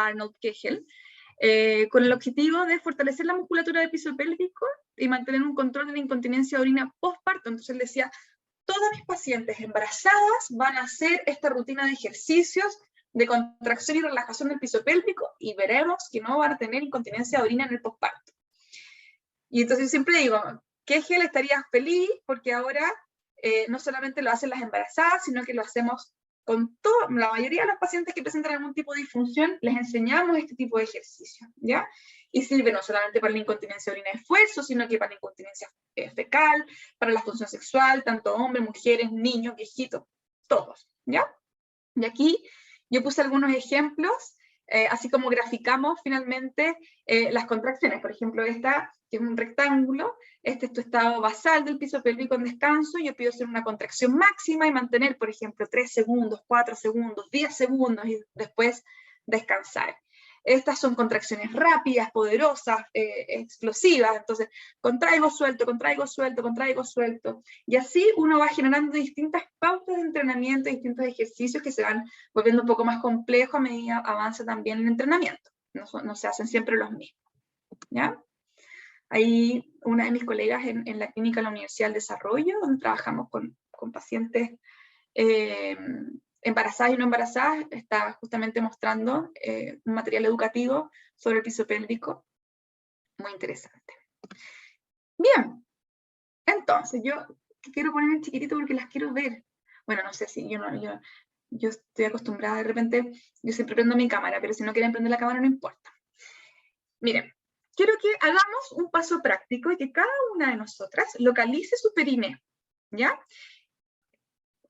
Speaker 1: Arnold Kegel, con el objetivo de fortalecer la musculatura del piso pélvico y mantener un control de la incontinencia de orina postparto. Entonces él decía, todas mis pacientes embarazadas van a hacer esta rutina de ejercicios de contracción y relajación del piso pélvico y veremos que no van a tener incontinencia de orina en el posparto. Y entonces yo siempre digo, Kegel estaría feliz porque ahora no solamente lo hacen las embarazadas, sino que lo hacemos con la mayoría de los pacientes que presentan algún tipo de disfunción, les enseñamos este tipo de ejercicio, ¿ya? Y sirve no solamente para la incontinencia de orina de esfuerzo, sino que para la incontinencia fecal, para la función sexual, tanto hombres, mujeres, niños, viejitos, todos, ¿ya? Y aquí yo puse algunos ejemplos, así como graficamos finalmente las contracciones. Por ejemplo, esta, que es un rectángulo, este es tu estado basal del piso pélvico en descanso, yo pido hacer una contracción máxima y mantener, por ejemplo, 3 segundos, 4 segundos, 10 segundos y después descansar. Estas son contracciones rápidas, poderosas, explosivas, entonces contraigo, suelto, contraigo, suelto, contraigo, suelto, y así uno va generando distintas pautas de entrenamiento, distintos ejercicios que se van volviendo un poco más complejos a medida que avanza también el entrenamiento, no se hacen siempre los mismos, ¿ya? Ahí una de mis colegas en la clínica de la Universidad del Desarrollo, donde trabajamos con pacientes embarazadas y no embarazadas, está justamente mostrando un material educativo sobre el piso pélvico, muy interesante. Bien, entonces yo quiero poner en chiquitito porque las quiero ver. Bueno, no sé si yo estoy acostumbrada de repente, yo siempre prendo mi cámara, pero si no quieren prender la cámara no importa. Miren, quiero que hagamos un paso práctico y que cada una de nosotras localice su perineo, ¿ya?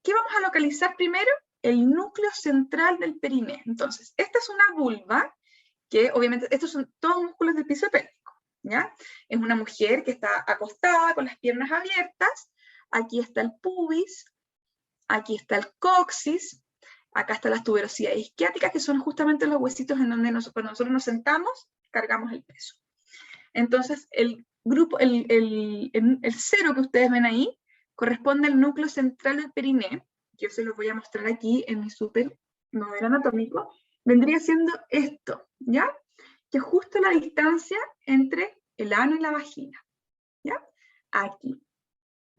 Speaker 1: ¿Qué vamos a localizar primero? el núcleo central del periné. Entonces, esta es una vulva, que obviamente, estos son todos músculos del piso pélvico, ¿ya? Es una mujer que está acostada con las piernas abiertas, aquí está el pubis, aquí está el coxis, acá están las tuberosidades isquiáticas, que son justamente los huesitos en donde cuando nosotros nos sentamos, cargamos el peso. Entonces, el cero que ustedes ven ahí corresponde al núcleo central del periné. Yo se los voy a mostrar aquí en mi super modelo anatómico. Vendría siendo esto, ¿ya? Que es justo la distancia entre el ano y la vagina, ¿ya? Aquí.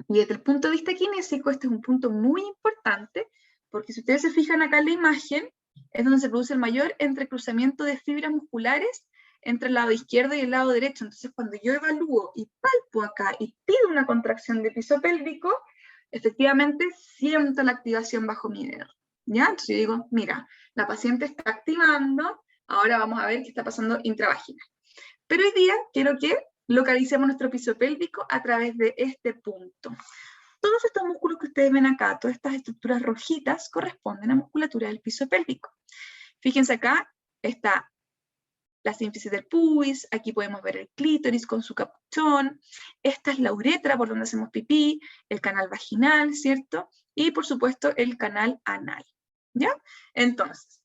Speaker 1: Y desde el punto de vista kinésico, este es un punto muy importante, porque si ustedes se fijan acá en la imagen, es donde se produce el mayor entrecruzamiento de fibras musculares entre el lado izquierdo y el lado derecho. Entonces, cuando yo evalúo y palpo acá y pido una contracción de piso pélvico, efectivamente siento la activación bajo mi dedo, ¿ya? Entonces yo digo, mira, la paciente está activando, ahora vamos a ver qué está pasando intravaginal. Pero hoy día quiero que localicemos nuestro piso pélvico a través de este punto. Todos estos músculos que ustedes ven acá, todas estas estructuras rojitas, corresponden a musculatura del piso pélvico. Fíjense acá, está la sínfisis del pubis, aquí podemos ver el clítoris con su capuchón, esta es la uretra por donde hacemos pipí, el canal vaginal, ¿cierto? Y por supuesto el canal anal, ¿ya? Entonces,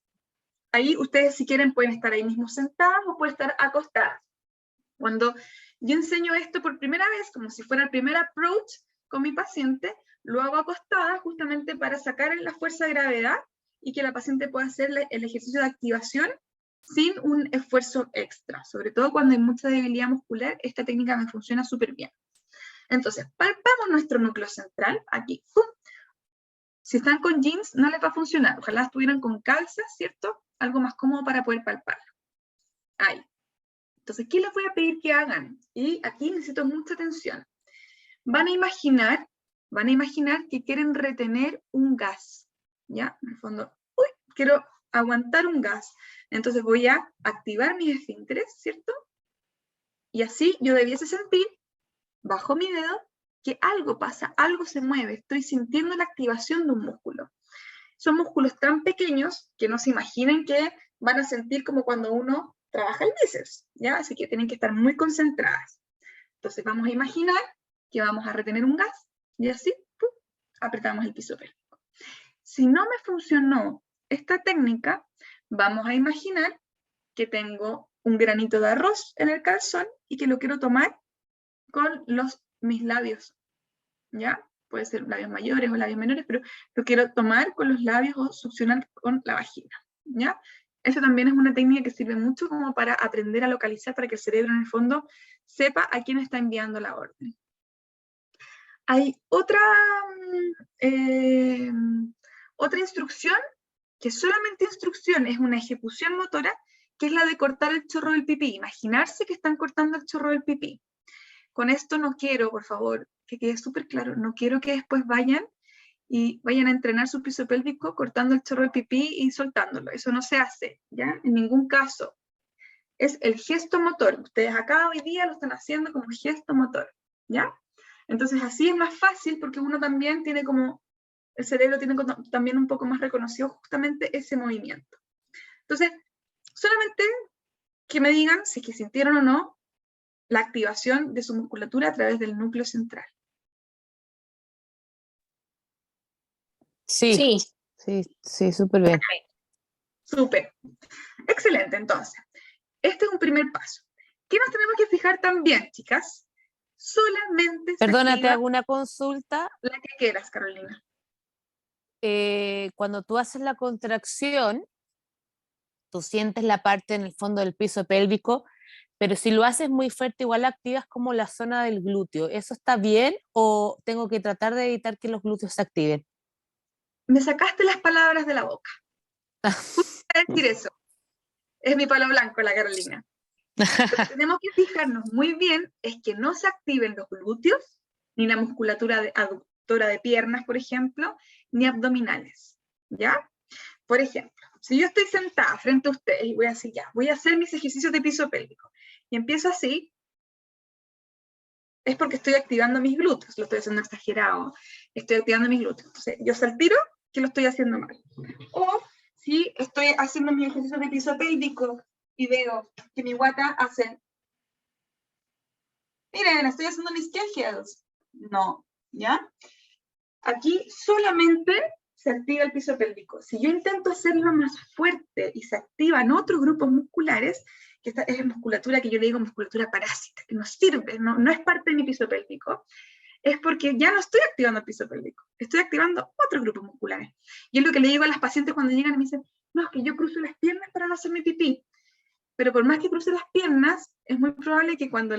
Speaker 1: ahí ustedes si quieren pueden estar ahí mismo sentados o pueden estar acostados. Cuando yo enseño esto por primera vez, como si fuera el primer approach con mi paciente, lo hago acostada justamente para sacar la fuerza de gravedad y que la paciente pueda hacer el ejercicio de activación sin un esfuerzo extra. Sobre todo cuando hay mucha debilidad muscular, esta técnica me funciona súper bien. Entonces, palpamos nuestro núcleo central, aquí. ¡Pum! Si están con jeans, no les va a funcionar. Ojalá estuvieran con calzas, ¿cierto? Algo más cómodo para poder palparlo. Ahí. Entonces, ¿qué les voy a pedir que hagan? Y aquí necesito mucha atención. Van a imaginar que quieren retener un gas, ¿ya? En el fondo, uy, quiero aguantar un gas. Entonces voy a activar mis esfínteres, ¿cierto? Y así yo debiese sentir, bajo mi dedo, que algo pasa, algo se mueve, estoy sintiendo la activación de un músculo. Son músculos tan pequeños que no se imaginen que van a sentir como cuando uno trabaja el bíceps, ¿ya? Así que tienen que estar muy concentradas. Entonces vamos a imaginar que vamos a retener un gas y así ¡pum!, apretamos el piso pélvico. Si no me funcionó esta técnica, vamos a imaginar que tengo un granito de arroz en el calzón y que lo quiero tomar con mis labios, ¿ya? Puede ser labios mayores o labios menores, pero lo quiero tomar con los labios o succionar con la vagina, ¿ya? Esa también es una técnica que sirve mucho como para aprender a localizar, para que el cerebro en el fondo sepa a quién está enviando la orden. Hay otra instrucción, que solamente instrucción, es una ejecución motora, que es la de cortar el chorro del pipí. Imaginarse que están cortando el chorro del pipí. Con esto no quiero, por favor, que quede súper claro, no quiero que después vayan a entrenar su piso pélvico cortando el chorro del pipí y soltándolo. Eso no se hace, ¿ya? En ningún caso. Es el gesto motor. Ustedes acá hoy día lo están haciendo como gesto motor, ¿ya? Entonces así es más fácil porque uno también tiene como, el cerebro tiene también un poco más reconocido justamente ese movimiento. Entonces, solamente que me digan si es que sintieron o no la activación de su musculatura a través del núcleo central.
Speaker 2: Sí, súper bien.
Speaker 1: Súper. Excelente, entonces. Este es un primer paso. ¿Qué nos tenemos que fijar también, chicas? Solamente
Speaker 2: Perdona, te hago una consulta.
Speaker 1: La que quieras, Carolina.
Speaker 2: Cuando tú haces la contracción, tú sientes la parte en el fondo del piso pélvico, pero si lo haces muy fuerte, igual activas como la zona del glúteo. ¿Eso está bien o tengo que tratar de evitar que los glúteos se activen?
Speaker 1: Me sacaste las palabras de la boca. Justo para decir eso. Es mi palo blanco, la Carolina. Lo que tenemos que fijarnos muy bien es que no se activen los glúteos, ni la musculatura aductora de piernas, por ejemplo, ni abdominales, ¿ya? Por ejemplo, si yo estoy sentada frente a ustedes y voy a decir, ya, voy a hacer mis ejercicios de piso pélvico, y empiezo así, es porque estoy activando mis glúteos, lo estoy haciendo exagerado, estoy activando mis glúteos. Entonces, yo al tiro, que lo estoy haciendo mal. O si estoy haciendo mi ejercicio de piso pélvico y veo que mi guata hace, miren, estoy haciendo mis Kegels. No, ¿ya? Aquí solamente se activa el piso pélvico. Si yo intento hacerlo más fuerte y se activan otros grupos musculares, que esta es musculatura que yo le digo musculatura parásita, que no sirve, no es parte de mi piso pélvico, es porque ya no estoy activando el piso pélvico, estoy activando otros grupos musculares. Y es lo que le digo a las pacientes cuando llegan y me dicen, no, es que yo cruzo las piernas para no hacer mi pipí. Pero por más que cruce las piernas, es muy probable que cuando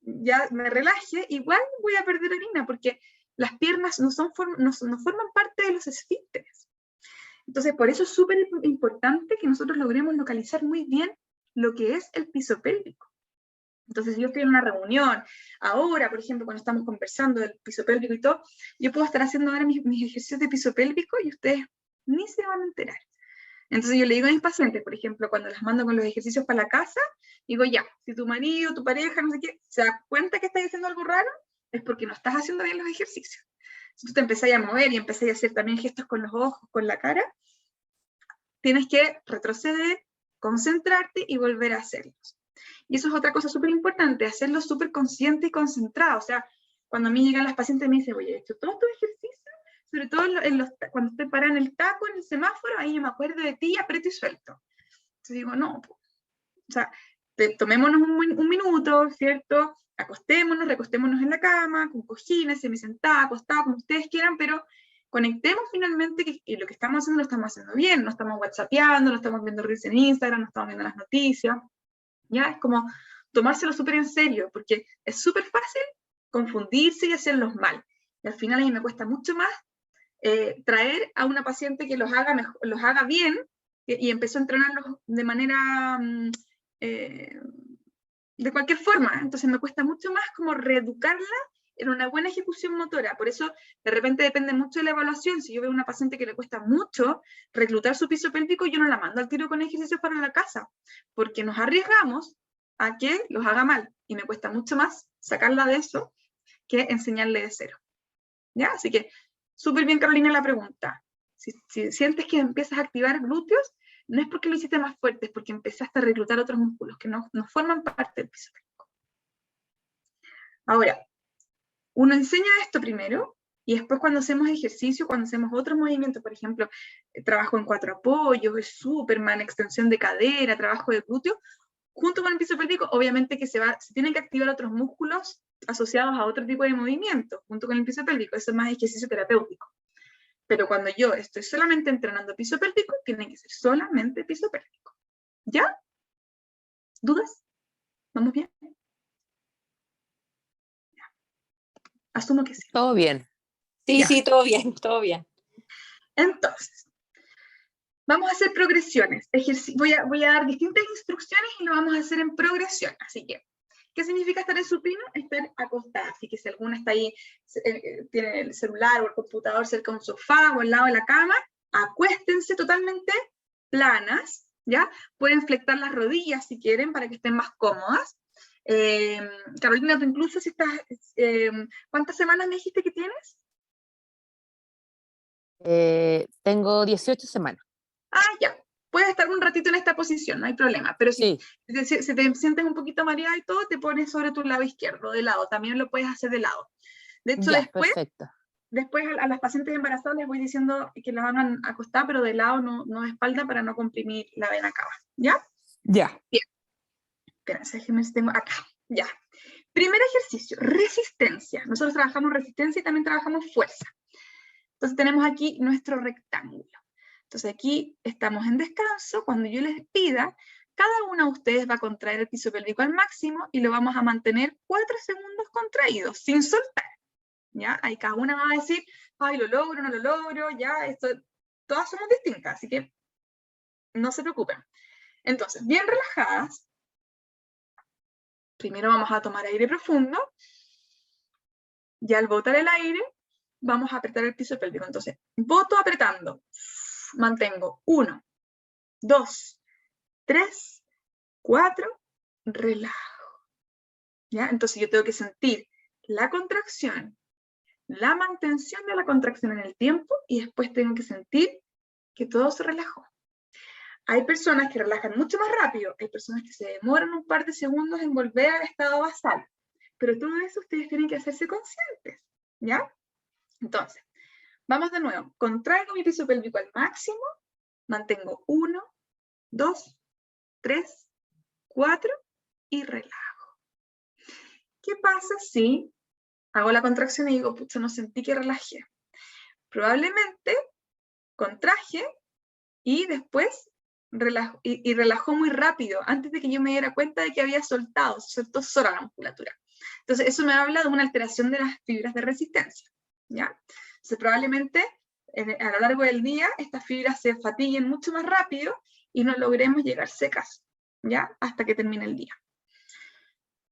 Speaker 1: ya me relaje, igual voy a perder orina, porque las piernas no forman parte de los esfínteres. Entonces, por eso es súper importante que nosotros logremos localizar muy bien lo que es el piso pélvico. Entonces, si yo estoy en una reunión, ahora, por ejemplo, cuando estamos conversando del piso pélvico y todo, yo puedo estar haciendo ahora mis ejercicios de piso pélvico y ustedes ni se van a enterar. Entonces yo le digo a mis pacientes, por ejemplo, cuando las mando con los ejercicios para la casa, digo, ya, si tu marido, tu pareja, no sé qué, se da cuenta que estás haciendo algo raro, es porque no estás haciendo bien los ejercicios. Si tú te empezás a mover y empezás a hacer también gestos con los ojos, con la cara, tienes que retroceder, concentrarte y volver a hacerlos. Y eso es otra cosa súper importante, hacerlo súper consciente y concentrado. O sea, cuando a mí llegan las pacientes y me dicen, oye, he hecho todos estos ejercicios, sobre todo cuando estoy parada en el taco, en el semáforo, ahí yo me acuerdo de ti, aprieto y suelto. Entonces digo, no, o sea, tomémonos un minuto, ¿cierto? Acostémonos, recostémonos en la cama, con cojines, semisentada, acostada, como ustedes quieran, pero conectemos finalmente que lo que estamos haciendo lo estamos haciendo bien, no estamos whatsappeando, no estamos viendo reels en Instagram, no estamos viendo las noticias, ¿ya? Es como tomárselo súper en serio, porque es súper fácil confundirse y hacerlos mal. Y al final a mí me cuesta mucho más traer a una paciente que los haga bien y empezó a entrenarlos de manera, de cualquier forma. Entonces me cuesta mucho más como reeducarla en una buena ejecución motora. Por eso de repente depende mucho de la evaluación. Si yo veo una paciente que le cuesta mucho reclutar su piso pélvico, yo no la mando al tiro con ejercicios para la casa, porque nos arriesgamos a que los haga mal. Y me cuesta mucho más sacarla de eso que enseñarle de cero. ¿Ya? Así que súper bien, Carolina, la pregunta. Si sientes que empiezas a activar glúteos, no es porque lo hiciste más fuerte, es porque empezaste a reclutar otros músculos que no forman parte del piso pélvico. Ahora, uno enseña esto primero, y después cuando hacemos ejercicio, cuando hacemos otros movimientos, por ejemplo, trabajo en 4 apoyos, Superman, extensión de cadera, trabajo de glúteo, junto con el piso pélvico, obviamente que se tienen que activar otros músculos asociados a otro tipo de movimiento, junto con el piso pélvico. Eso es más ejercicio terapéutico. Pero cuando yo estoy solamente entrenando piso pélvico, tiene que ser solamente piso pélvico. ¿Ya? ¿Dudas? ¿Vamos bien? Ya. Asumo que sí.
Speaker 2: Todo bien.
Speaker 3: Sí,
Speaker 1: Ya.
Speaker 3: sí, todo bien, todo bien.
Speaker 1: Entonces, vamos a hacer progresiones. Voy a dar distintas instrucciones y lo vamos a hacer en progresión. Así que, ¿qué significa estar en supino? Estar acostada. Así que si alguna está ahí, tiene el celular o el computador cerca de un sofá o al lado de la cama, acuéstense totalmente planas, ¿ya? Pueden flectar las rodillas si quieren para que estén más cómodas. Carolina, tú incluso si estás, ¿cuántas semanas me dijiste que tienes?
Speaker 2: Tengo 18 semanas.
Speaker 1: Ah, ya. Puedes estar un ratito en esta posición, no hay problema. Pero si te sientes un poquito mareada y todo, te pones sobre tu lado izquierdo, de lado. También lo puedes hacer de lado. De hecho,
Speaker 2: Ya,
Speaker 1: después a las pacientes embarazadas les voy diciendo que las hagan acostar, pero de lado, no de espalda, para no comprimir la vena cava. ¿Ya?
Speaker 2: Ya.
Speaker 1: Bien. Espérense, déjenme si tengo acá. Ya. Primer ejercicio, resistencia. Nosotros trabajamos resistencia y también trabajamos fuerza. Entonces tenemos aquí nuestro rectángulo. Entonces aquí estamos en descanso. Cuando yo les pida, cada una de ustedes va a contraer el piso pélvico al máximo y lo vamos a mantener 4 segundos contraídos, sin soltar. ¿Ya? Ahí cada una va a decir, ay, lo logro, no lo logro, ya, todas somos distintas, así que no se preocupen. Entonces, bien relajadas, primero vamos a tomar aire profundo, y al botar el aire, vamos a apretar el piso pélvico. Entonces, boto apretando, mantengo 1, 2, 3, 4, relajo. ¿Ya? Entonces yo tengo que sentir la contracción la mantención de la contracción en el tiempo y después tengo que sentir que todo se relajó. Hay personas que relajan mucho más rápido, hay personas que se demoran un par de segundos en volver al estado basal, pero todo eso ustedes tienen que hacerse conscientes, ¿ya? Entonces, vamos de nuevo. Contraigo mi piso pélvico al máximo, mantengo 1, 2, 3, 4 y relajo. ¿Qué pasa si hago la contracción y digo, pucha, no sentí que relajé? Probablemente contraje y después relajó muy rápido, antes de que yo me diera cuenta de que había soltado, se soltó sola la musculatura. Entonces, eso me habla de una alteración de las fibras de resistencia, ¿ya? Entonces, probablemente a lo largo del día estas fibras se fatiguen mucho más rápido y no logremos llegar secas, ¿ya? Hasta que termine el día.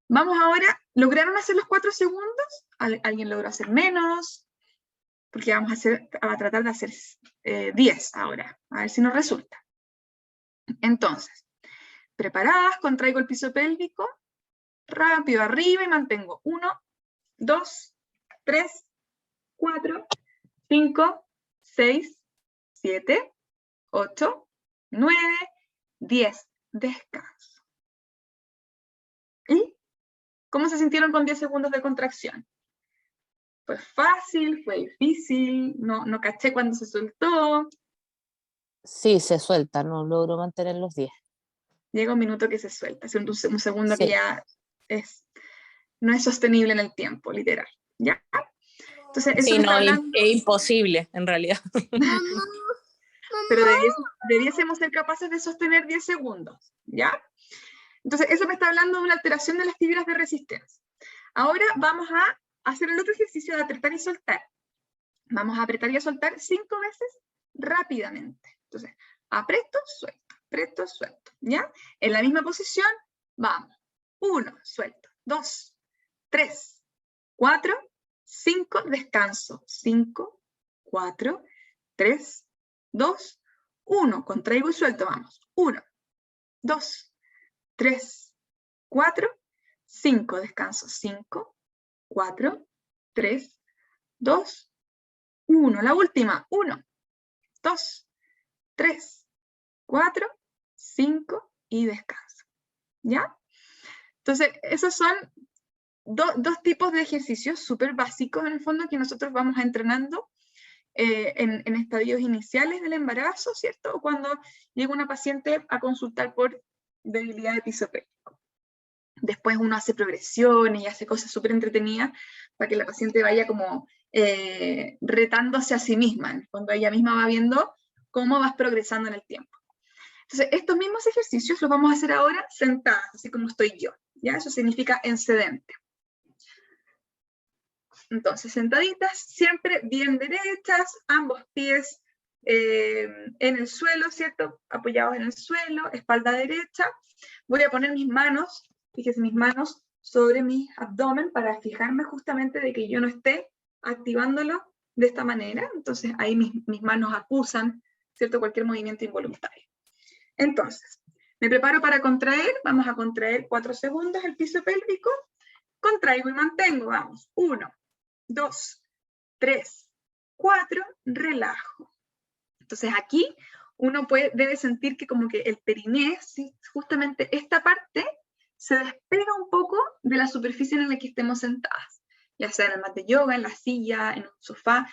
Speaker 1: Vamos ahora, ¿lograron hacer los 4 segundos? ¿Alguien logró hacer menos? Porque vamos a tratar de hacer 10 ahora, a ver si nos resulta. Entonces, preparadas, contraigo el piso pélvico, rápido arriba y mantengo 1, 2, 3, 4, 5, 6, 7, 8, 9, 10. Descanso. ¿Y cómo se sintieron con 10 segundos de contracción? ¿Fue fácil? ¿Fue difícil? ¿No caché cuando se soltó?
Speaker 2: Sí, se suelta, no logro mantener los 10.
Speaker 1: Llega un minuto que se suelta, es un segundo
Speaker 2: Sí.
Speaker 1: que ya no es sostenible en el tiempo, literal, ¿ya? Entonces, eso
Speaker 3: Sí,
Speaker 1: me está
Speaker 3: no,
Speaker 1: hablando,
Speaker 3: es imposible, en realidad.
Speaker 1: pero debiésemos ser capaces de sostener 10 segundos, ¿ya? Entonces, eso me está hablando de una alteración de las fibras de resistencia. Ahora vamos a hacer el otro ejercicio de apretar y soltar. Vamos a apretar y a soltar 5 veces rápidamente. Entonces, aprieto, suelto, ¿ya? En la misma posición, vamos. 1, suelto. 2, 3, 4, 5, descanso. 5, 4, 3, 2, 1. Contraigo y suelto, vamos. 1, 2, 3, 4, 5, descanso. 5, 4, 3, 2, 1. La última. 1, 2, 3, 4, 5 y descanso. ¿Ya? Entonces, esos son dos tipos de ejercicios súper básicos en el fondo que nosotros vamos a entrenando en estadios iniciales del embarazo, ¿cierto? O cuando llega una paciente a consultar por debilidad de piso pélvico. Después uno hace progresiones y hace cosas súper entretenidas para que la paciente vaya como retándose a sí misma, cuando ella misma va viendo cómo vas progresando en el tiempo. Entonces, estos mismos ejercicios los vamos a hacer ahora sentadas, así como estoy yo, ¿ya? Eso significa en sedente. Entonces, sentaditas, siempre bien derechas, ambos pies en el suelo, ¿cierto? Apoyados en el suelo, espalda derecha. Voy a poner mis manos, fíjense, mis manos sobre mi abdomen para fijarme justamente de que yo no esté activándolo de esta manera. Entonces, ahí mis manos acusan, ¿cierto? Cualquier movimiento involuntario. Entonces, me preparo para contraer, vamos a contraer 4 segundos el piso pélvico, contraigo y mantengo, vamos, 1, 2, 3, 4, relajo. Entonces aquí uno debe sentir que como que el periné, ¿sí? Justamente esta parte, se despega un poco de la superficie en la que estemos sentadas, ya sea en el mat de yoga, en la silla, en un sofá,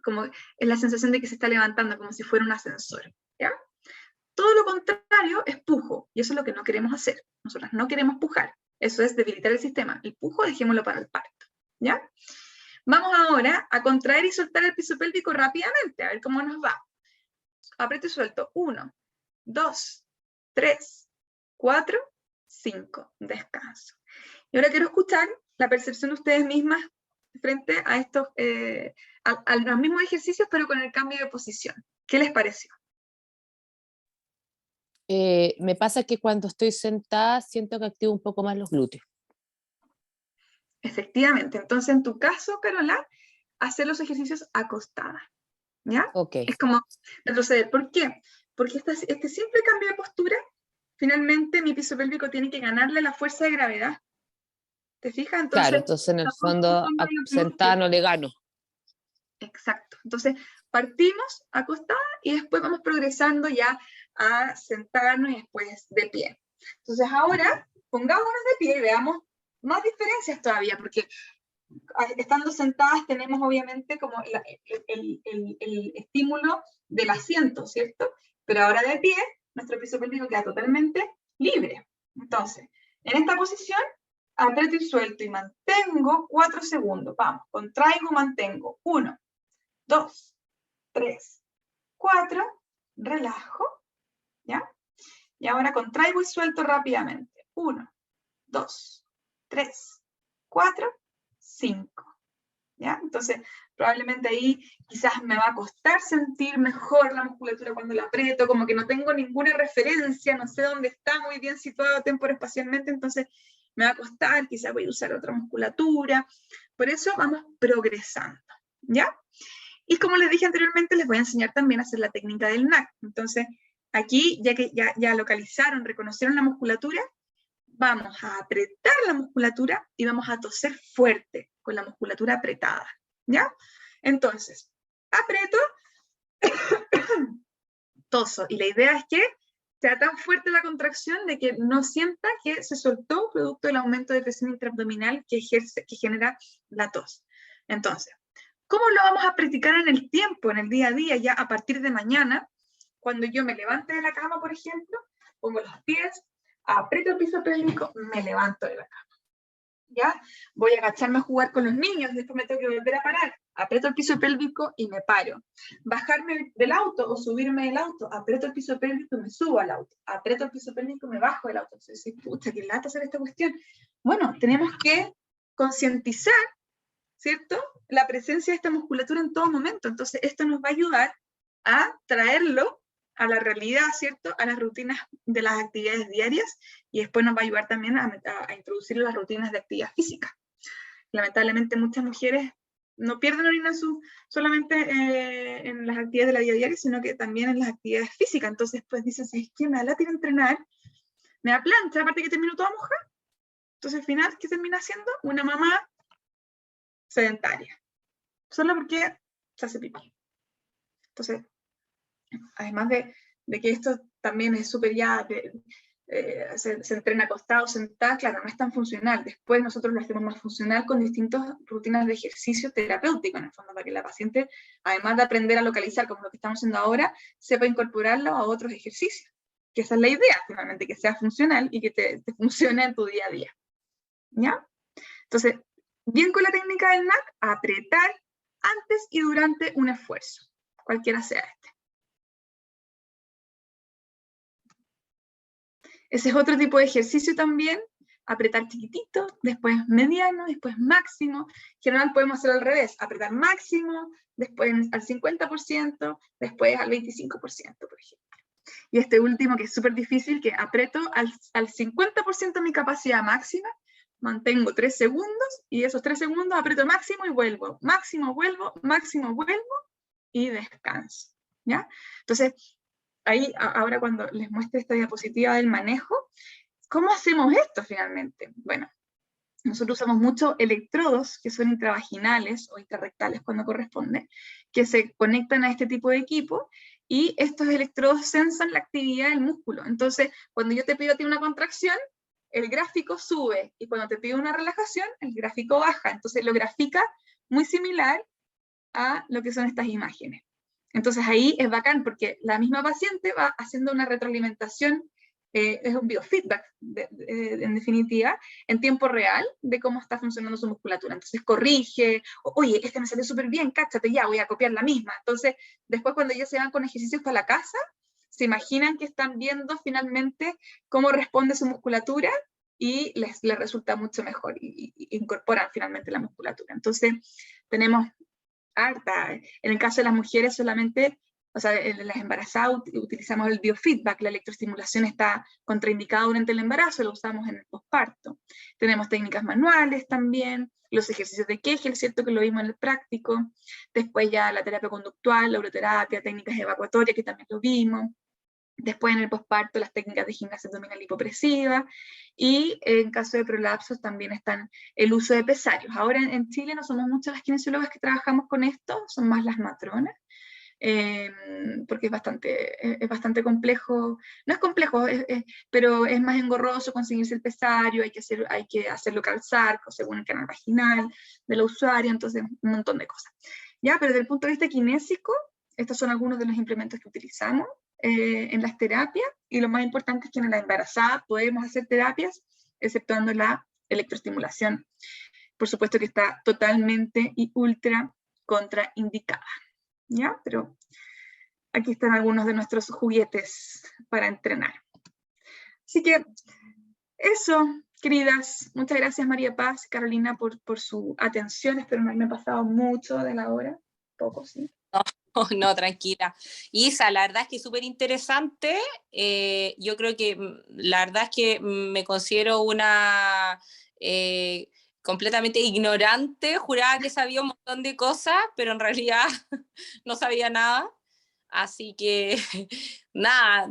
Speaker 1: como, es la sensación de que se está levantando como si fuera un ascensor, ¿ya? Todo lo contrario es pujo, y eso es lo que no queremos hacer. Nosotras no queremos pujar, eso es debilitar el sistema. El pujo dejémoslo para el parto, ¿ya? Vamos ahora a contraer y soltar el piso pélvico rápidamente, a ver cómo nos va. Aprieto y suelto. 1, 2, 3, 4, 5. Descanso. Y ahora quiero escuchar la percepción de ustedes mismas frente a estos, a los mismos ejercicios, pero con el cambio de posición. ¿Qué les pareció?
Speaker 2: Me pasa que cuando estoy sentada siento que activo un poco más los glúteos.
Speaker 1: Efectivamente. Entonces, en tu caso, Carola, hacer los ejercicios acostada, ¿ya?
Speaker 2: Ok.
Speaker 1: Es como retroceder. ¿Por qué? Porque este simple cambio de postura, finalmente mi piso pélvico tiene que ganarle la fuerza de gravedad. ¿Te fijas? Entonces,
Speaker 2: Claro, entonces en el fondo sentada no le gano.
Speaker 1: Exacto. Entonces, partimos acostada y después vamos progresando ya a sentarnos y después de pie. Entonces, ahora, pongámonos de pie y veamos más diferencias todavía, porque estando sentadas tenemos obviamente como el estímulo del asiento, ¿cierto? Pero ahora de pie, nuestro piso pélvico queda totalmente libre. Entonces, en esta posición, aprieto y suelto y mantengo 4 segundos. Vamos, contraigo, mantengo. 1, 2, 3, 4, relajo, ¿ya? Y ahora contraigo y suelto rápidamente. 1, 2, 3, 4, 5, ¿ya? Entonces, probablemente ahí quizás me va a costar sentir mejor la musculatura cuando la aprieto, como que no tengo ninguna referencia, no sé dónde está muy bien situado temporoespacialmente, entonces me va a costar, quizás voy a usar otra musculatura. Por eso vamos progresando, ¿ya? Y como les dije anteriormente, les voy a enseñar también a hacer la técnica del NAC. Entonces, aquí, ya que ya localizaron, reconocieron la musculatura, vamos a apretar la musculatura y vamos a toser fuerte con la musculatura apretada, ¿ya? Entonces, aprieto, toso, y la idea es que sea tan fuerte la contracción de que no sienta que se soltó producto del aumento de presión intraabdominal que genera la tos. Entonces, ¿cómo lo vamos a practicar en el tiempo, en el día a día, ya a partir de mañana? Cuando yo me levante de la cama, por ejemplo, pongo los pies, aprieto el piso pélvico, me levanto de la cama. ¿Ya? Voy a agacharme a jugar con los niños, después me tengo que volver a parar, aprieto el piso pélvico y me paro. Bajarme del auto o subirme del auto, aprieto el piso pélvico y me subo al auto. Aprieto el piso pélvico y me bajo del auto. Entonces, pucha, qué lata hacer esta cuestión. Bueno, tenemos que concientizar, ¿cierto?, la presencia de esta musculatura en todo momento. Entonces, esto nos va a ayudar a traerlo a la realidad, ¿cierto?, a las rutinas de las actividades diarias, y después nos va a ayudar también a introducir las rutinas de actividad física. Lamentablemente muchas mujeres no pierden orina solamente en las actividades de la vida diaria, sino que también en las actividades físicas. Entonces, pues dicen, es que me da lata ir a entrenar, me da plancha, aparte que termino toda mojada. Entonces, al final, ¿qué termina haciendo? Una mamá sedentaria, solo porque se hace pipí. Entonces, además de que esto también es súper ya, se entrena acostado, sentado, claro, no es tan funcional. Después nosotros lo hacemos más funcional con distintas rutinas de ejercicio terapéutico, en el fondo, para que la paciente, además de aprender a localizar, como lo que estamos haciendo ahora, sepa incorporarlo a otros ejercicios. Que esa es la idea, finalmente, que sea funcional y que te funcione en tu día a día. ¿Ya? Entonces, bien con la técnica del NAC, apretar antes y durante un esfuerzo, cualquiera sea este. Ese es otro tipo de ejercicio también, apretar chiquitito, después mediano, después máximo. En general podemos hacer al revés, apretar máximo, después al 50%, después al 25%, por ejemplo. Y este último, que es súper difícil, que aprieto al 50% de mi capacidad máxima, mantengo 3 segundos, y esos 3 segundos aprieto máximo y vuelvo, máximo, vuelvo, y descanso, ¿ya? Entonces, ahí, ahora cuando les muestre esta diapositiva del manejo, ¿cómo hacemos esto finalmente? Bueno, nosotros usamos muchos electrodos que son intravaginales o intrarrectales cuando corresponde, que se conectan a este tipo de equipo, y estos electrodos sensan la actividad del músculo. Entonces, cuando yo te pido a ti una contracción, el gráfico sube, y cuando te pido una relajación, el gráfico baja. Entonces lo grafica muy similar a lo que son estas imágenes. Entonces ahí es bacán porque la misma paciente va haciendo una retroalimentación, es un biofeedback en definitiva, en tiempo real de cómo está funcionando su musculatura. Entonces corrige, oye, este me salió súper bien, cáchate ya, voy a copiar la misma. Entonces después cuando ellos se van con ejercicios para la casa, se imaginan que están viendo finalmente cómo responde su musculatura y les resulta mucho mejor y incorporan finalmente la musculatura. Entonces tenemos harta. En el caso de las mujeres solamente, o sea, en las embarazadas utilizamos el biofeedback, la electroestimulación está contraindicada durante el embarazo, lo usamos en el posparto. Tenemos técnicas manuales también, los ejercicios de Kegel, ¿cierto?, que lo vimos en el práctico. Después ya la terapia conductual, la uroterapia, técnicas evacuatorias, que también lo vimos. Después en el posparto las técnicas de gimnasia abdominal hipopresiva, y en caso de prolapsos también están el uso de pesarios. Ahora en Chile no somos muchas las kinesiólogas que trabajamos con esto, son más las matronas, porque es bastante complejo, no es complejo, pero es más engorroso conseguirse el pesario, hay que hacerlo calzar según el canal vaginal de la usuaria, entonces un montón de cosas. ¿Ya? Pero desde el punto de vista kinésico, estos son algunos de los implementos que utilizamos en las terapias, y lo más importante es que en la embarazada podemos hacer terapias, exceptuando la electroestimulación. Por supuesto que está totalmente y ultra contraindicada, ¿ya? Pero aquí están algunos de nuestros juguetes para entrenar. Así que eso, queridas. Muchas gracias María Paz, Carolina, por su atención. Espero no haberme pasado mucho de la hora. Poco, sí.
Speaker 3: No, tranquila. Isa, la verdad es que es súper interesante. Yo creo que la verdad es que me considero una completamente ignorante. Juraba que sabía un montón de cosas, pero en realidad no sabía nada. Así que nada,